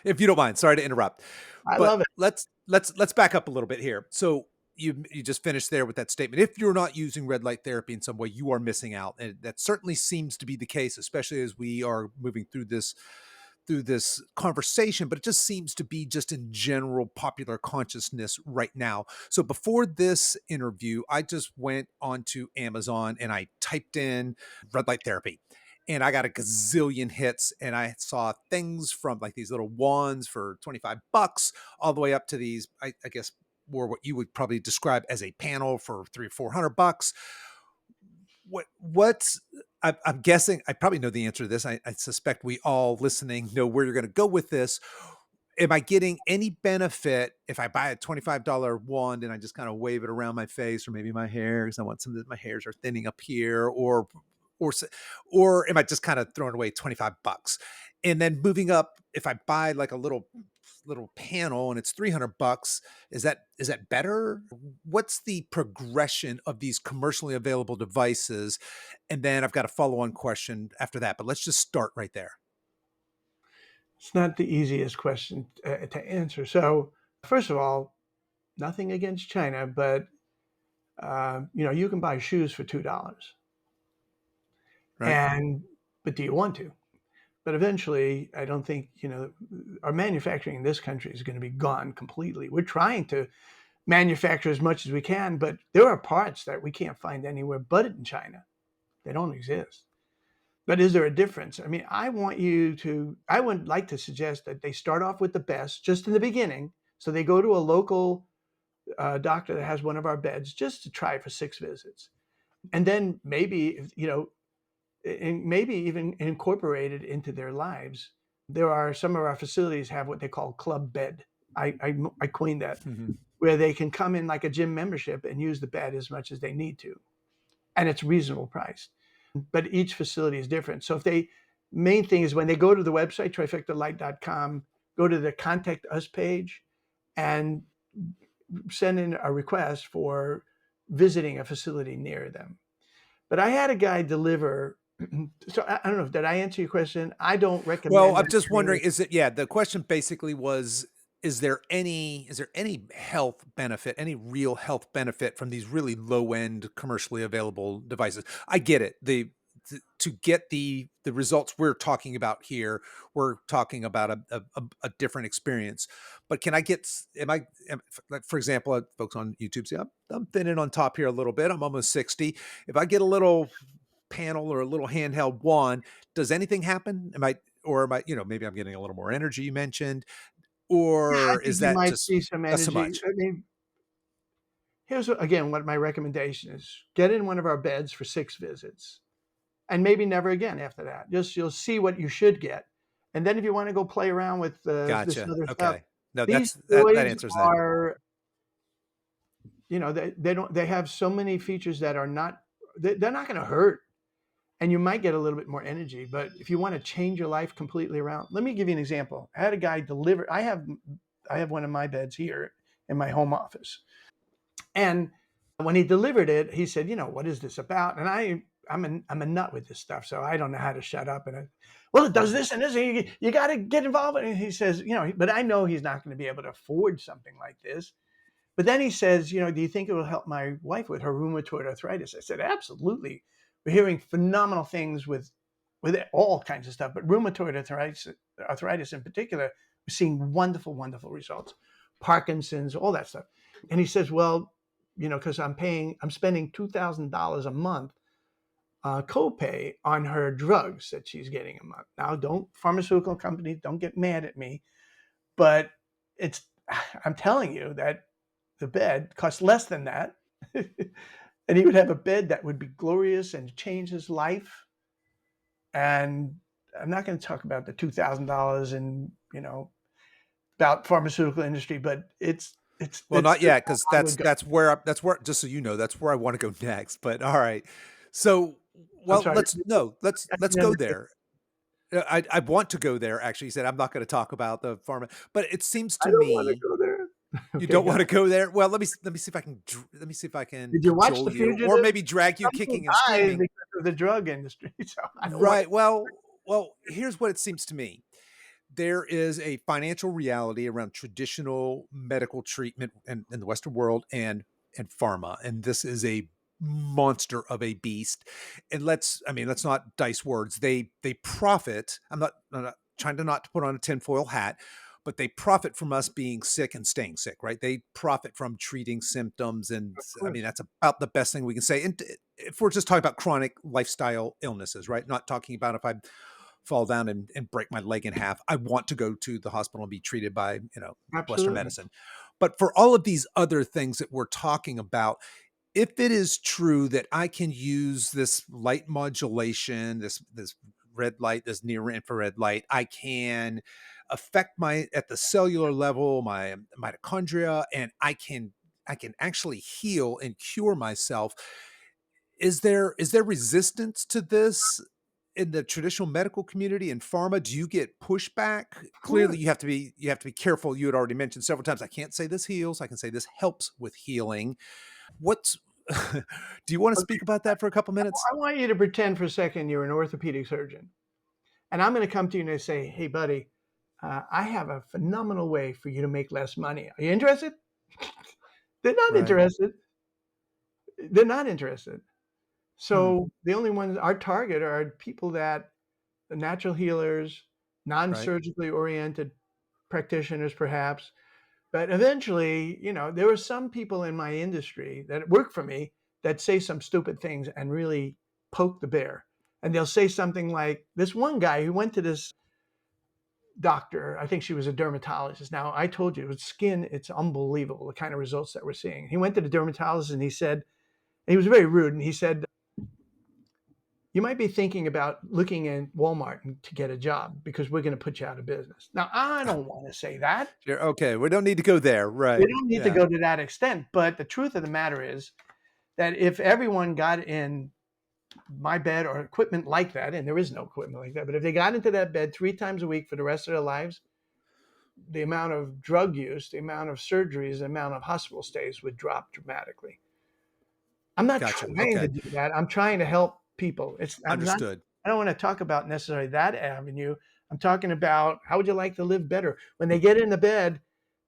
if you don't mind. Sorry to interrupt. I love it. Let's back up a little bit here. So you just finished there with that statement. If you're not using red light therapy in some way, you are missing out. And that certainly seems to be the case, especially as we are moving through this conversation, but it just seems to be just in general popular consciousness right now. So before this interview, I just went onto Amazon and I typed in red light therapy. And I got a gazillion hits, and I saw things from like these little wands for $25 all the way up to these, I guess, were what you would probably describe as a panel for $300 or $400. What's I'm guessing I probably know the answer to this. I suspect we all listening know where you're going to go with this. Am I getting any benefit if I buy a $25 wand and I just kind of wave it around my face or maybe my hair because I want some of my hairs are thinning up here, or or am I just kind of throwing away $25? And then moving up, if I buy like a little panel and it's $300, is that better? What's the progression of these commercially available devices? And then I've got a follow-on question after that, but let's just start right there. It's not the easiest question to answer. So, first of all, nothing against China, but you can buy shoes for $2, Right. but do you want to? But eventually, I don't think our manufacturing in this country is going to be gone completely. We're trying to manufacture as much as we can, but there are parts that we can't find anywhere but in China. They don't exist. But is there a difference? I mean, I would like to suggest that they start off with the best just in the beginning. So they go to a local doctor that has one of our beds just to try for 6 visits. And then maybe, and maybe even incorporate it into their lives. Some of our facilities have what they call club bed. I coined that, where they can come in like a gym membership and use the bed as much as they need to. And it's reasonable priced. But each facility is different. So main thing is when they go to the website, trifectalight.com, go to the contact us page and send in a request for visiting a facility near them. But I had a guy deliver. So I don't know. Did I answer your question? I don't recommend. Well, I'm just wondering, the question basically was, is there any health benefit, any real health benefit from these really low end commercially available devices? I get it. To get the results we're talking about here, we're talking about a different experience. But can I get, for example, folks on YouTube see I'm thinning on top here a little bit. I'm almost 60. If I get a little panel or a little handheld wand, does anything happen? Am I, maybe I'm getting a little more energy you mentioned, Yeah, I or think is you that might just see some not so energy. much? I mean, here's what my recommendation is: get in one of our beds for 6 visits, and maybe never again after that. You'll see what you should get, and then if you want to go play around with this Gotcha. other stuff, Okay. No, these that toys answers that. are, they have so many features that are not, they're not going to hurt, and you might get a little bit more energy. But if you want to change your life completely around, let me give you an example. I had a guy deliver. I have one of my beds here in my home office, and when he delivered it, he said, "What is this about?" And I'm a nut with this stuff, so I don't know how to shut up. And well, it does this and this. And you got to get involved. And he says, but I know he's not going to be able to afford something like this. But then he says, do you think it will help my wife with her rheumatoid arthritis? I said, absolutely. We're hearing phenomenal things with all kinds of stuff, but rheumatoid arthritis in particular, we're seeing wonderful, wonderful results. Parkinson's, all that stuff. And he says, well, because I'm spending $2,000 a month copay on her drugs that she's getting a month. Now, pharmaceutical companies don't get mad at me, but I'm telling you that the bed costs less than that. And he would have a bed that would be glorious and change his life. And I'm not going to talk about the $2,000 and, about pharmaceutical industry, but Well, not yet, because that's where just so you know, that's where I want to go next. But all right, so I'm well, sorry. let's go there. I want to go there. Actually, he said I'm not going to talk about the pharma, but it seems I to don't want to me go there. you Okay, don't go want to ahead. go there. Well, let me see if I can Did you watch cajole The you, or Fugitive? maybe drag you Some people kicking and die screaming. because of the drug industry. So I don't want Right. Well, here's what it seems to me. There is a financial reality around traditional medical treatment in the Western world, and and pharma, and this is a monster of a beast. And let's not dice words. They profit. I'm not trying to not to put on a tinfoil hat, but they profit from us being sick and staying sick, right? They profit from treating symptoms, and Of I mean course. that's about the best thing we can say. And if we're just talking about chronic lifestyle illnesses, right? Not talking about if I fall down and break my leg in half, I want to go to the hospital and be treated by, Western Absolutely. medicine. But for all of these other things that we're talking about, if it is true that I can use this light modulation, this red light, this near infrared light, I can affect my at the cellular level, my mitochondria, and I can actually heal and cure myself. Is there resistance to this in the traditional medical community and pharma? Do you get pushback? Of Clearly, course. you have to be careful. You had already mentioned several times, I can't say this heals. I can say this helps with healing. What's do you want to Okay. speak about that for a couple minutes? I want you to pretend for a second you're an orthopedic surgeon. And I'm going to come to you and say, hey, buddy, I have a phenomenal way for you to make less money. Are you interested? They're not Right, interested. They're not interested. hmm, So the only ones, our target are people that the natural healers, right, non-surgically oriented practitioners, perhaps. But eventually, there are some people in my industry that work for me that say some stupid things and really poke the bear. And they'll say something like this one guy who went to this doctor, I think she was a dermatologist. Now, I told you with skin, it's unbelievable the kind of results that we're seeing. He went to the dermatologist and he said, and he was very rude, and he said, you might be thinking about looking at Walmart to get a job because we're going to put you out of business. Now, I don't want to say that. sure, okay, we don't need to go there, We right, don't need to yeah, go to that extent. But the truth of the matter is that if everyone got in my bed or equipment like that, and there is no equipment like that, but if they got into that bed 3 times a week for the rest of their lives, the amount of drug use, the amount of surgeries, the amount of hospital stays would drop dramatically. I'm not gotcha, trying to okay, do that. I'm trying to help people. I'm not, understood. I don't want to talk about necessarily that avenue. I'm talking about how would you like to live better? When they get in the bed,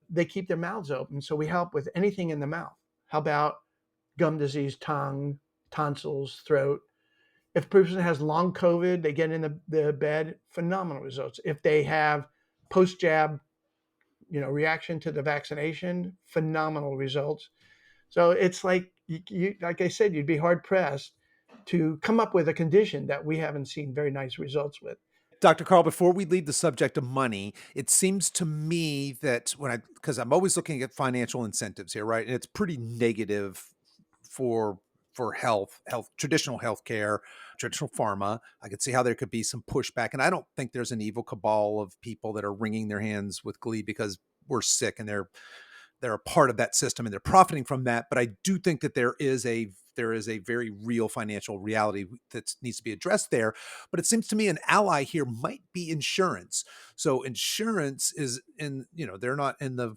they keep their mouths open. So we help with anything in the mouth. How about gum disease, tongue, tonsils, throat? If a person has long COVID, they get in the bed, phenomenal results. If they have post jab, reaction to the vaccination, phenomenal results. So it's like like I said, you'd be hard pressed to come up with a condition that we haven't seen very nice results with. Dr. Carl, before we leave the subject of money, it seems to me that because I'm always looking at financial incentives here, right? And it's pretty negative for traditional healthcare, traditional pharma. I could see how there could be some pushback, and I don't think there's an evil cabal of people that are wringing their hands with glee because we're sick and they're a part of that system and they're profiting from that. But I do think that there is a very real financial reality that needs to be addressed there. But it seems to me an ally here might be insurance. So insurance is they're not in the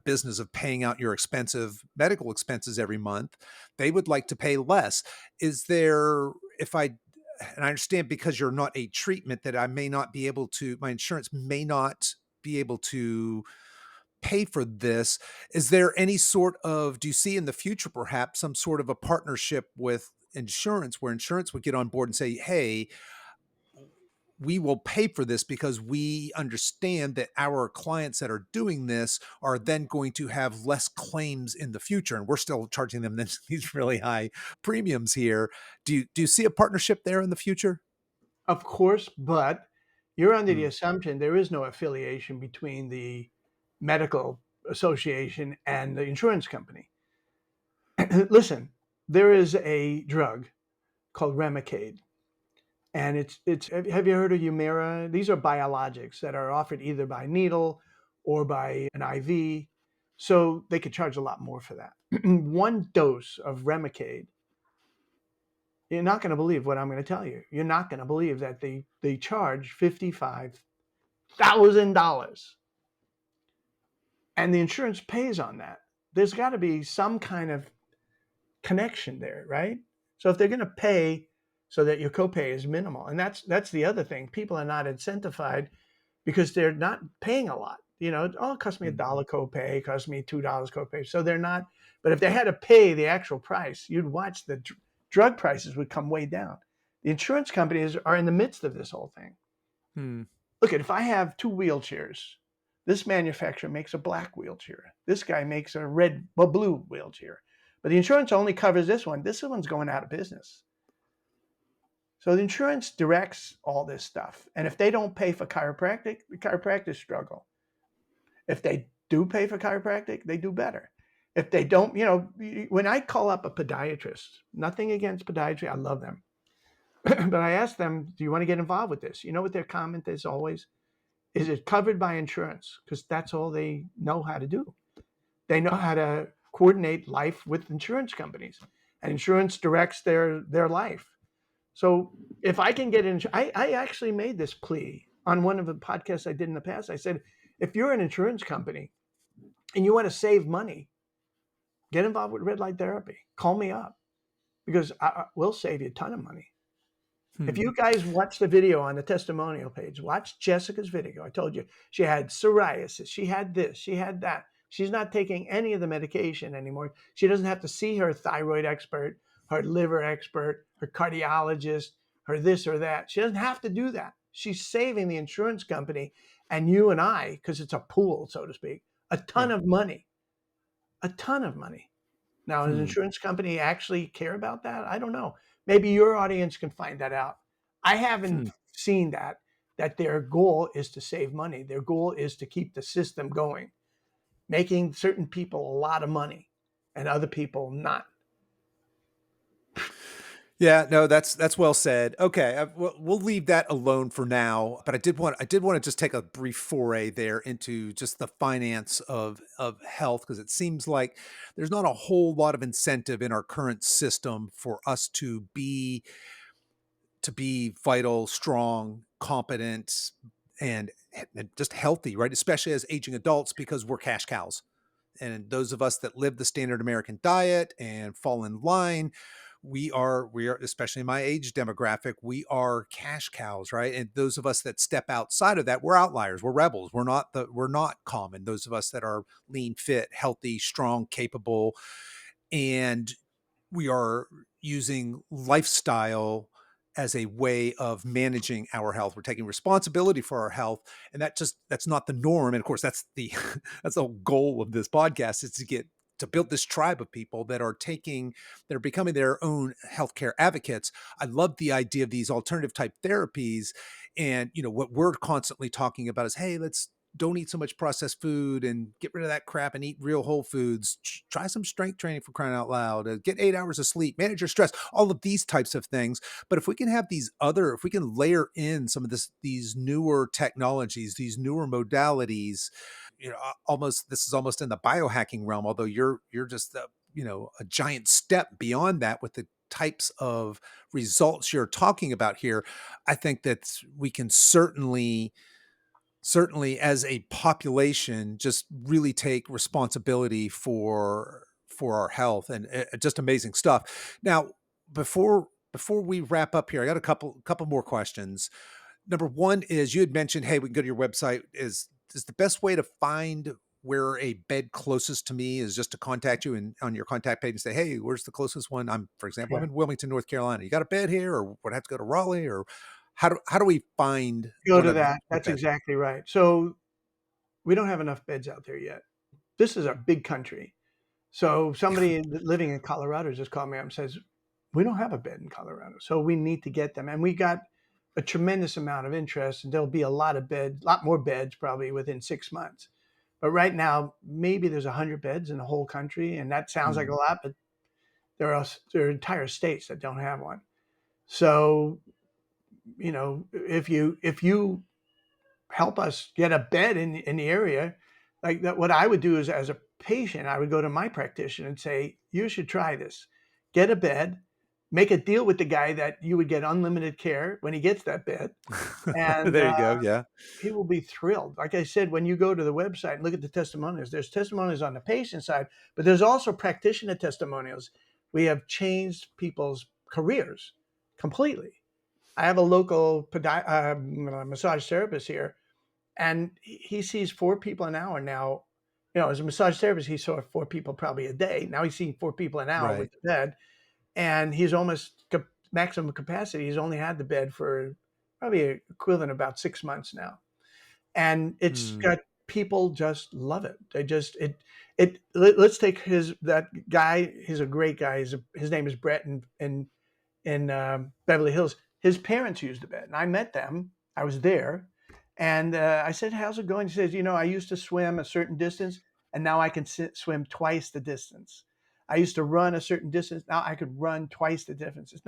business of paying out your expensive medical expenses every month. They would like to pay less. Is there if I and I understand because you're not a treatment that I may not be able to my insurance may not be able to pay for this. Is there any sort of do you see in the future perhaps some sort of a partnership with insurance where insurance would get on board and say, "Hey, we will pay for this because we understand that our clients that are doing this are then going to have less claims in the future, and we're still charging them these really high premiums here." Do you see a partnership there in the future? Of course, but you're under the Mm, assumption there is no affiliation between the medical association and the insurance company. Listen, there is a drug called Remicade, and it's. Have you heard of Humira? These are biologics that are offered either by needle or by an IV, so they could charge a lot more for that. One dose of Remicade, you're not going to believe what I'm going to tell you. You're not going to believe that they charge $55,000, and the insurance pays on that. There's got to be some kind of connection there, right? So if they're going to pay so that your copay is minimal, and that's the other thing, people are not incentivized because they're not paying a lot. You know, oh, it cost me Mm. $1 copay, it cost me $2 copay. So they're not, but if they had to pay the actual price, you'd watch the drug prices would come way down. The insurance companies are in the midst of this whole thing. Mm. Look, if I have two wheelchairs, this manufacturer makes a black wheelchair. This guy makes a red, well, blue wheelchair. But the insurance only covers this one. This one's going out of business. So the insurance directs all this stuff. And if they don't pay for chiropractic, the chiropractors struggle. If they do pay for chiropractic, they do better. If they don't, you know, when I call up a podiatrist, nothing against podiatry, I love them. But I ask them, do you want to get involved with this? You know what their comment is always? Is it covered by insurance? Because that's all they know how to do. They know how to coordinate life with insurance companies, and insurance directs their life. So if I can get in, I actually made this plea on one of the podcasts I did in the past. I said, if you're an insurance company and you want to save money, get involved with red light therapy. Call me up because we'll save you a ton of money. If Hmm. you guys watch the video on the testimonial page, watch Jessica's video. I told you she had psoriasis. She had this. She had that. She's not taking any of the medication anymore. She doesn't have to see her thyroid expert, her liver expert, her cardiologist, her this or that. She doesn't have to do that. She's saving the insurance company and you and I, because it's a pool, so to speak, a ton Right. of money. A ton of money. Now, does an Hmm. insurance company actually care about that? I don't know. Maybe your audience can find that out. I Hmm. haven't seen that their goal is to save money. Their goal is to keep the system going, making certain people a lot of money and other people not. Yeah, no, that's well said. Okay, we'll leave that alone for now. But I did want to just take a brief foray there into just the finance of health, because it seems like there's not a whole lot of incentive in our current system for us to be vital, strong, competent, and just healthy, right? Especially as aging adults, because we're cash cows. And those of us that live the standard American diet and fall in line, we are, especially in my age demographic, we are cash cows, right? And those of us that step outside of that, we're outliers, we're rebels, we're not common. Those of us that are lean, fit, healthy, strong, capable, and we are using lifestyle as a way of managing our health. We're taking responsibility for our health, and that's not the norm. And of course, that's the that's the whole goal of this podcast, is to build this tribe of people that are becoming their own healthcare advocates. I love the idea of these alternative type therapies, and what we're constantly talking about is, hey, let's don't eat so much processed food and get rid of that crap and eat real whole foods. Try some strength training, for crying out loud. Get 8 hours of sleep, manage your stress, all of these types of things. But if we can have if we can layer in some of these newer technologies, these newer modalities, this is almost in the biohacking realm, although you're just a giant step beyond that with the types of results you're talking about here. I think that we can certainly as a population just really take responsibility for our health, and just amazing stuff. Now, before we wrap up here, I got a couple more questions. Number one is, you had mentioned, hey, we can go to your website. Is the best way to find where a bed closest to me is just to contact you and on your contact page and say, hey, where's the closest one? For example, I'm Yeah. in Wilmington, North Carolina. You got a bed here, or would I have to go to Raleigh, or how do we find Go one to of that. the That's beds? exactly right. So we don't have enough beds out there yet. This is a big country. So somebody living in Colorado just called me up and says, we don't have a bed in Colorado. So we need to get them. And we got a tremendous amount of interest, and there'll be a lot more beds probably within 6 months. But right now, maybe there's 100 beds in the whole country. And that sounds like a Mm. lot, but there are entire states that don't have one. So, if you help us get a bed in the area, like that, what I would do is, as a patient, I would go to my practitioner and say, you should try this. Get a bed, make a deal with the guy that you would get unlimited care when he gets that bed, and There you go. Yeah. he will be thrilled. Like I said, when you go to the website and look at the testimonials, there's testimonials on the patient side, but there's also practitioner testimonials. We have changed people's careers completely. I have a local massage therapist here. And he sees 4 people an hour now. As a massage therapist, he saw 4 people probably a day. Now he's seeing 4 people an hour with Right. the bed, and he's almost maximum capacity. He's only had the bed for probably equivalent about 6 months now, and it's Hmm. got people just love it. They just let's take that guy. He's a great guy. His name is Brett, in Beverly Hills. His parents used the bed, and I met them. I was there, and I said, "How's it going?" He says, "I used to swim a certain distance, and now I can swim twice the distance. I used to run a certain distance, now I could run twice the distance." It's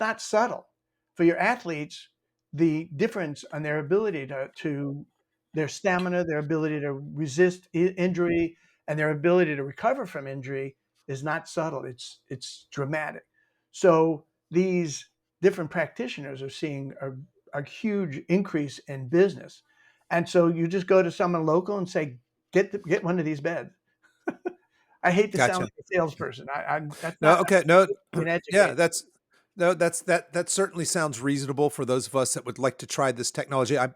not subtle for your athletes. The difference on their ability to their stamina, their ability to resist injury, and their ability to recover from injury is not subtle. It's dramatic. So these different practitioners are seeing a huge increase in business. And so you just go to someone local and say, get one of these beds. I hate to sound Gotcha. like a salesperson. That's No, not okay, no, an yeah, educator. that's no, that certainly sounds reasonable for those of us that would like to try this technology. I'm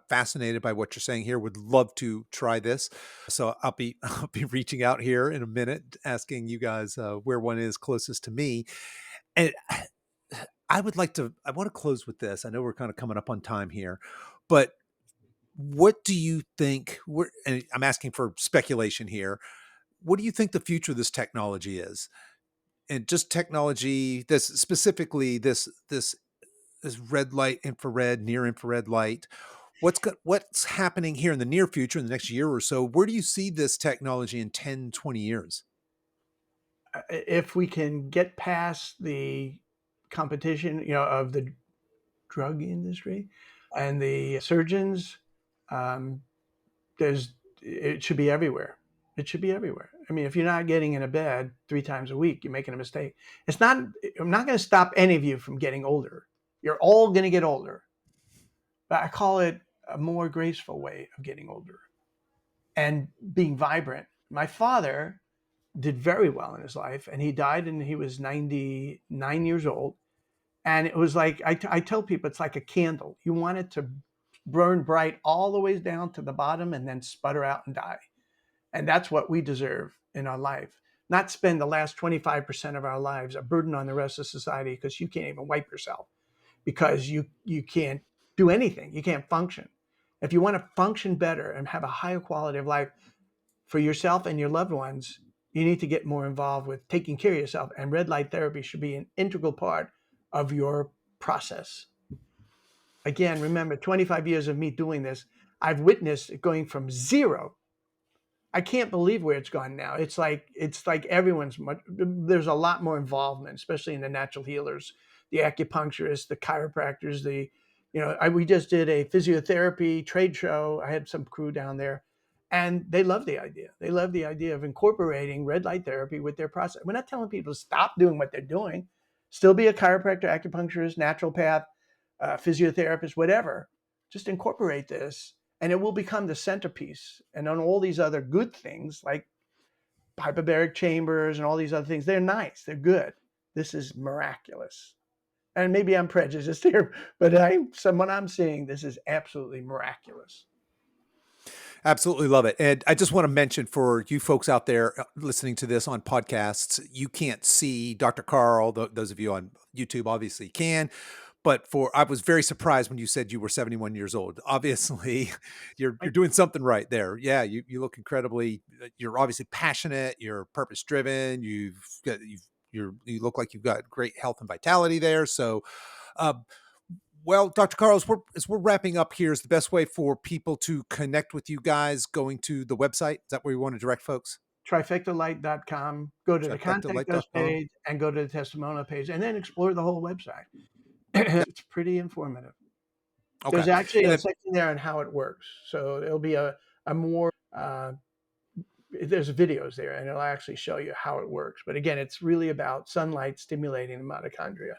fascinated by what you're saying here. Would love to try this. So I'll be I'll be reaching out here in a minute, asking you guys where one is closest to me. And I would like to. I want to close with this. I know we're kind of coming up on time here, but what do you think? And I'm asking for speculation here. What do you think the future of this technology is? And just technology, this specifically this red light, infrared, near infrared light. What's happening here in the near future in the next year or so? Where do you see this technology in 10, 20 years? If we can get past the competition, of the drug industry and the surgeons, um, there's it should be everywhere. It should be everywhere. I mean, if you're not getting in a bed 3 times a week, you're making a mistake. It's not. I'm not going to stop any of you from getting older. You're all going to get older, but I call it a more graceful way of getting older and being vibrant. My father did very well in his life, and he died, and he was 99 years old. And it was like I tell people, it's like a candle. You want it to burn bright all the way down to the bottom, and then sputter out and die. And that's what we deserve in our life. Not spend the last 25% of our lives a burden on the rest of society because you can't even wipe yourself, because you can't do anything. You can't function. If you want to function better and have a higher quality of life for yourself and your loved ones, you need to get more involved with taking care of yourself. And red light therapy should be an integral part of your process. Again, remember, 25 years of me doing this, I've witnessed it going from zero. I can't believe where it's gone now. It's like there's a lot more involvement, especially in the natural healers, the acupuncturists, the chiropractors, we just did a physiotherapy trade show. I had some crew down there, and they love the idea. They love the idea of incorporating red light therapy with their process. We're not telling people to stop doing what they're doing. Still be a chiropractor, acupuncturist, naturopath, physiotherapist, whatever. Just incorporate this, and it will become the centerpiece. And on all these other good things like hyperbaric chambers and all these other things, they're nice, they're good. This is miraculous. And maybe I'm prejudiced here, but what I'm seeing, this is absolutely miraculous. Absolutely love it. And I just want to mention for you folks out there listening to this on podcasts, you can't see Dr. Carl. Those of you on YouTube obviously can. But I was very surprised when you said you were 71 years old. Obviously, you're doing something right there. Yeah, you look incredibly. You're obviously passionate. You're purpose driven. You look like you've got great health and vitality there. So, uh, well, Dr. Carl, as we're wrapping up here, is the best way for people to connect with you guys going to the website? Is that where you want to direct folks? Trifectalight.com, go to the contact us Trifectalight.com. page and go to the testimonial page, and then explore the whole website. It's pretty informative. Okay. There's actually And a then section there on how it works. So it'll be a more, there's videos there, and it'll actually show you how it works. But again, it's really about sunlight stimulating the mitochondria.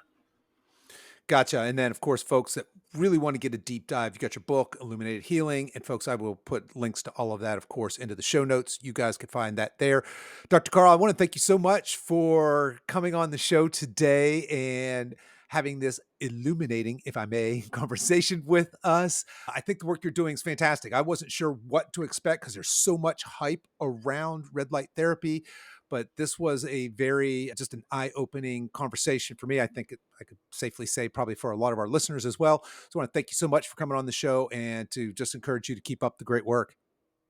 Gotcha. And then, of course, folks that really want to get a deep dive, you got your book, Illuminated Healing. And folks, I will put links to all of that, of course, into the show notes. You guys can find that there. Dr. Carl, I want to thank you so much for coming on the show today and having this illuminating, if I may, conversation with us. I think the work you're doing is fantastic. I wasn't sure what to expect because there's so much hype around red light therapy, but this was just an eye-opening conversation for me. I think I could safely say probably for a lot of our listeners as well. So I want to thank you so much for coming on the show and to just encourage you to keep up the great work.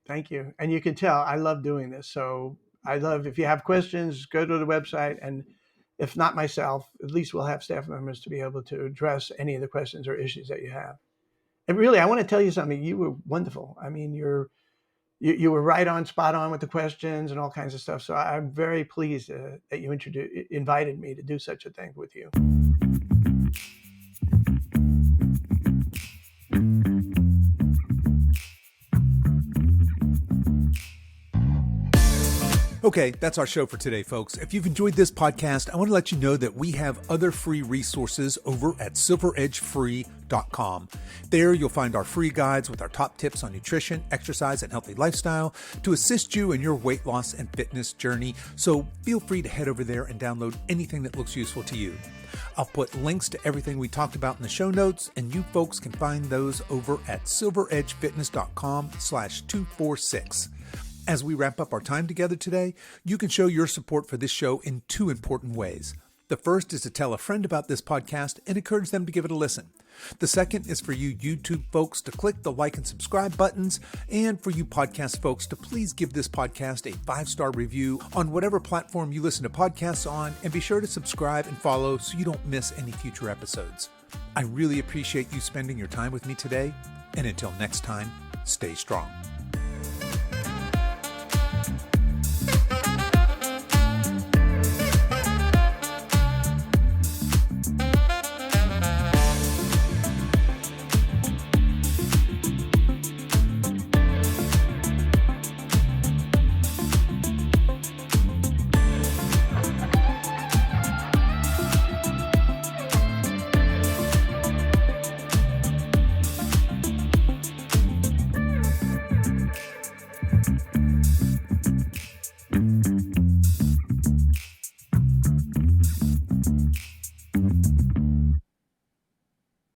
Thank you. And you can tell I love doing this. So if you have questions, go to the website. And if not myself, at least we'll have staff members to be able to address any of the questions or issues that you have. And really, I want to tell you something. You were wonderful. I mean, you were right on, spot on with the questions and all kinds of stuff. So I'm very pleased that you invited me to do such a thing with you. Okay, that's our show for today, folks. If you've enjoyed this podcast, I want to let you know that we have other free resources over at silveredgefree.com. There you'll find our free guides with our top tips on nutrition, exercise, and healthy lifestyle to assist you in your weight loss and fitness journey. So feel free to head over there and download anything that looks useful to you. I'll put links to everything we talked about in the show notes, and you folks can find those over at silveredgefitness.com/246. As we wrap up our time together today, you can show your support for this show in two important ways. The first is to tell a friend about this podcast and encourage them to give it a listen. The second is for you YouTube folks to click the like and subscribe buttons, and for you podcast folks to please give this podcast a 5-star review on whatever platform you listen to podcasts on, and be sure to subscribe and follow so you don't miss any future episodes. I really appreciate you spending your time with me today, and until next time, stay strong.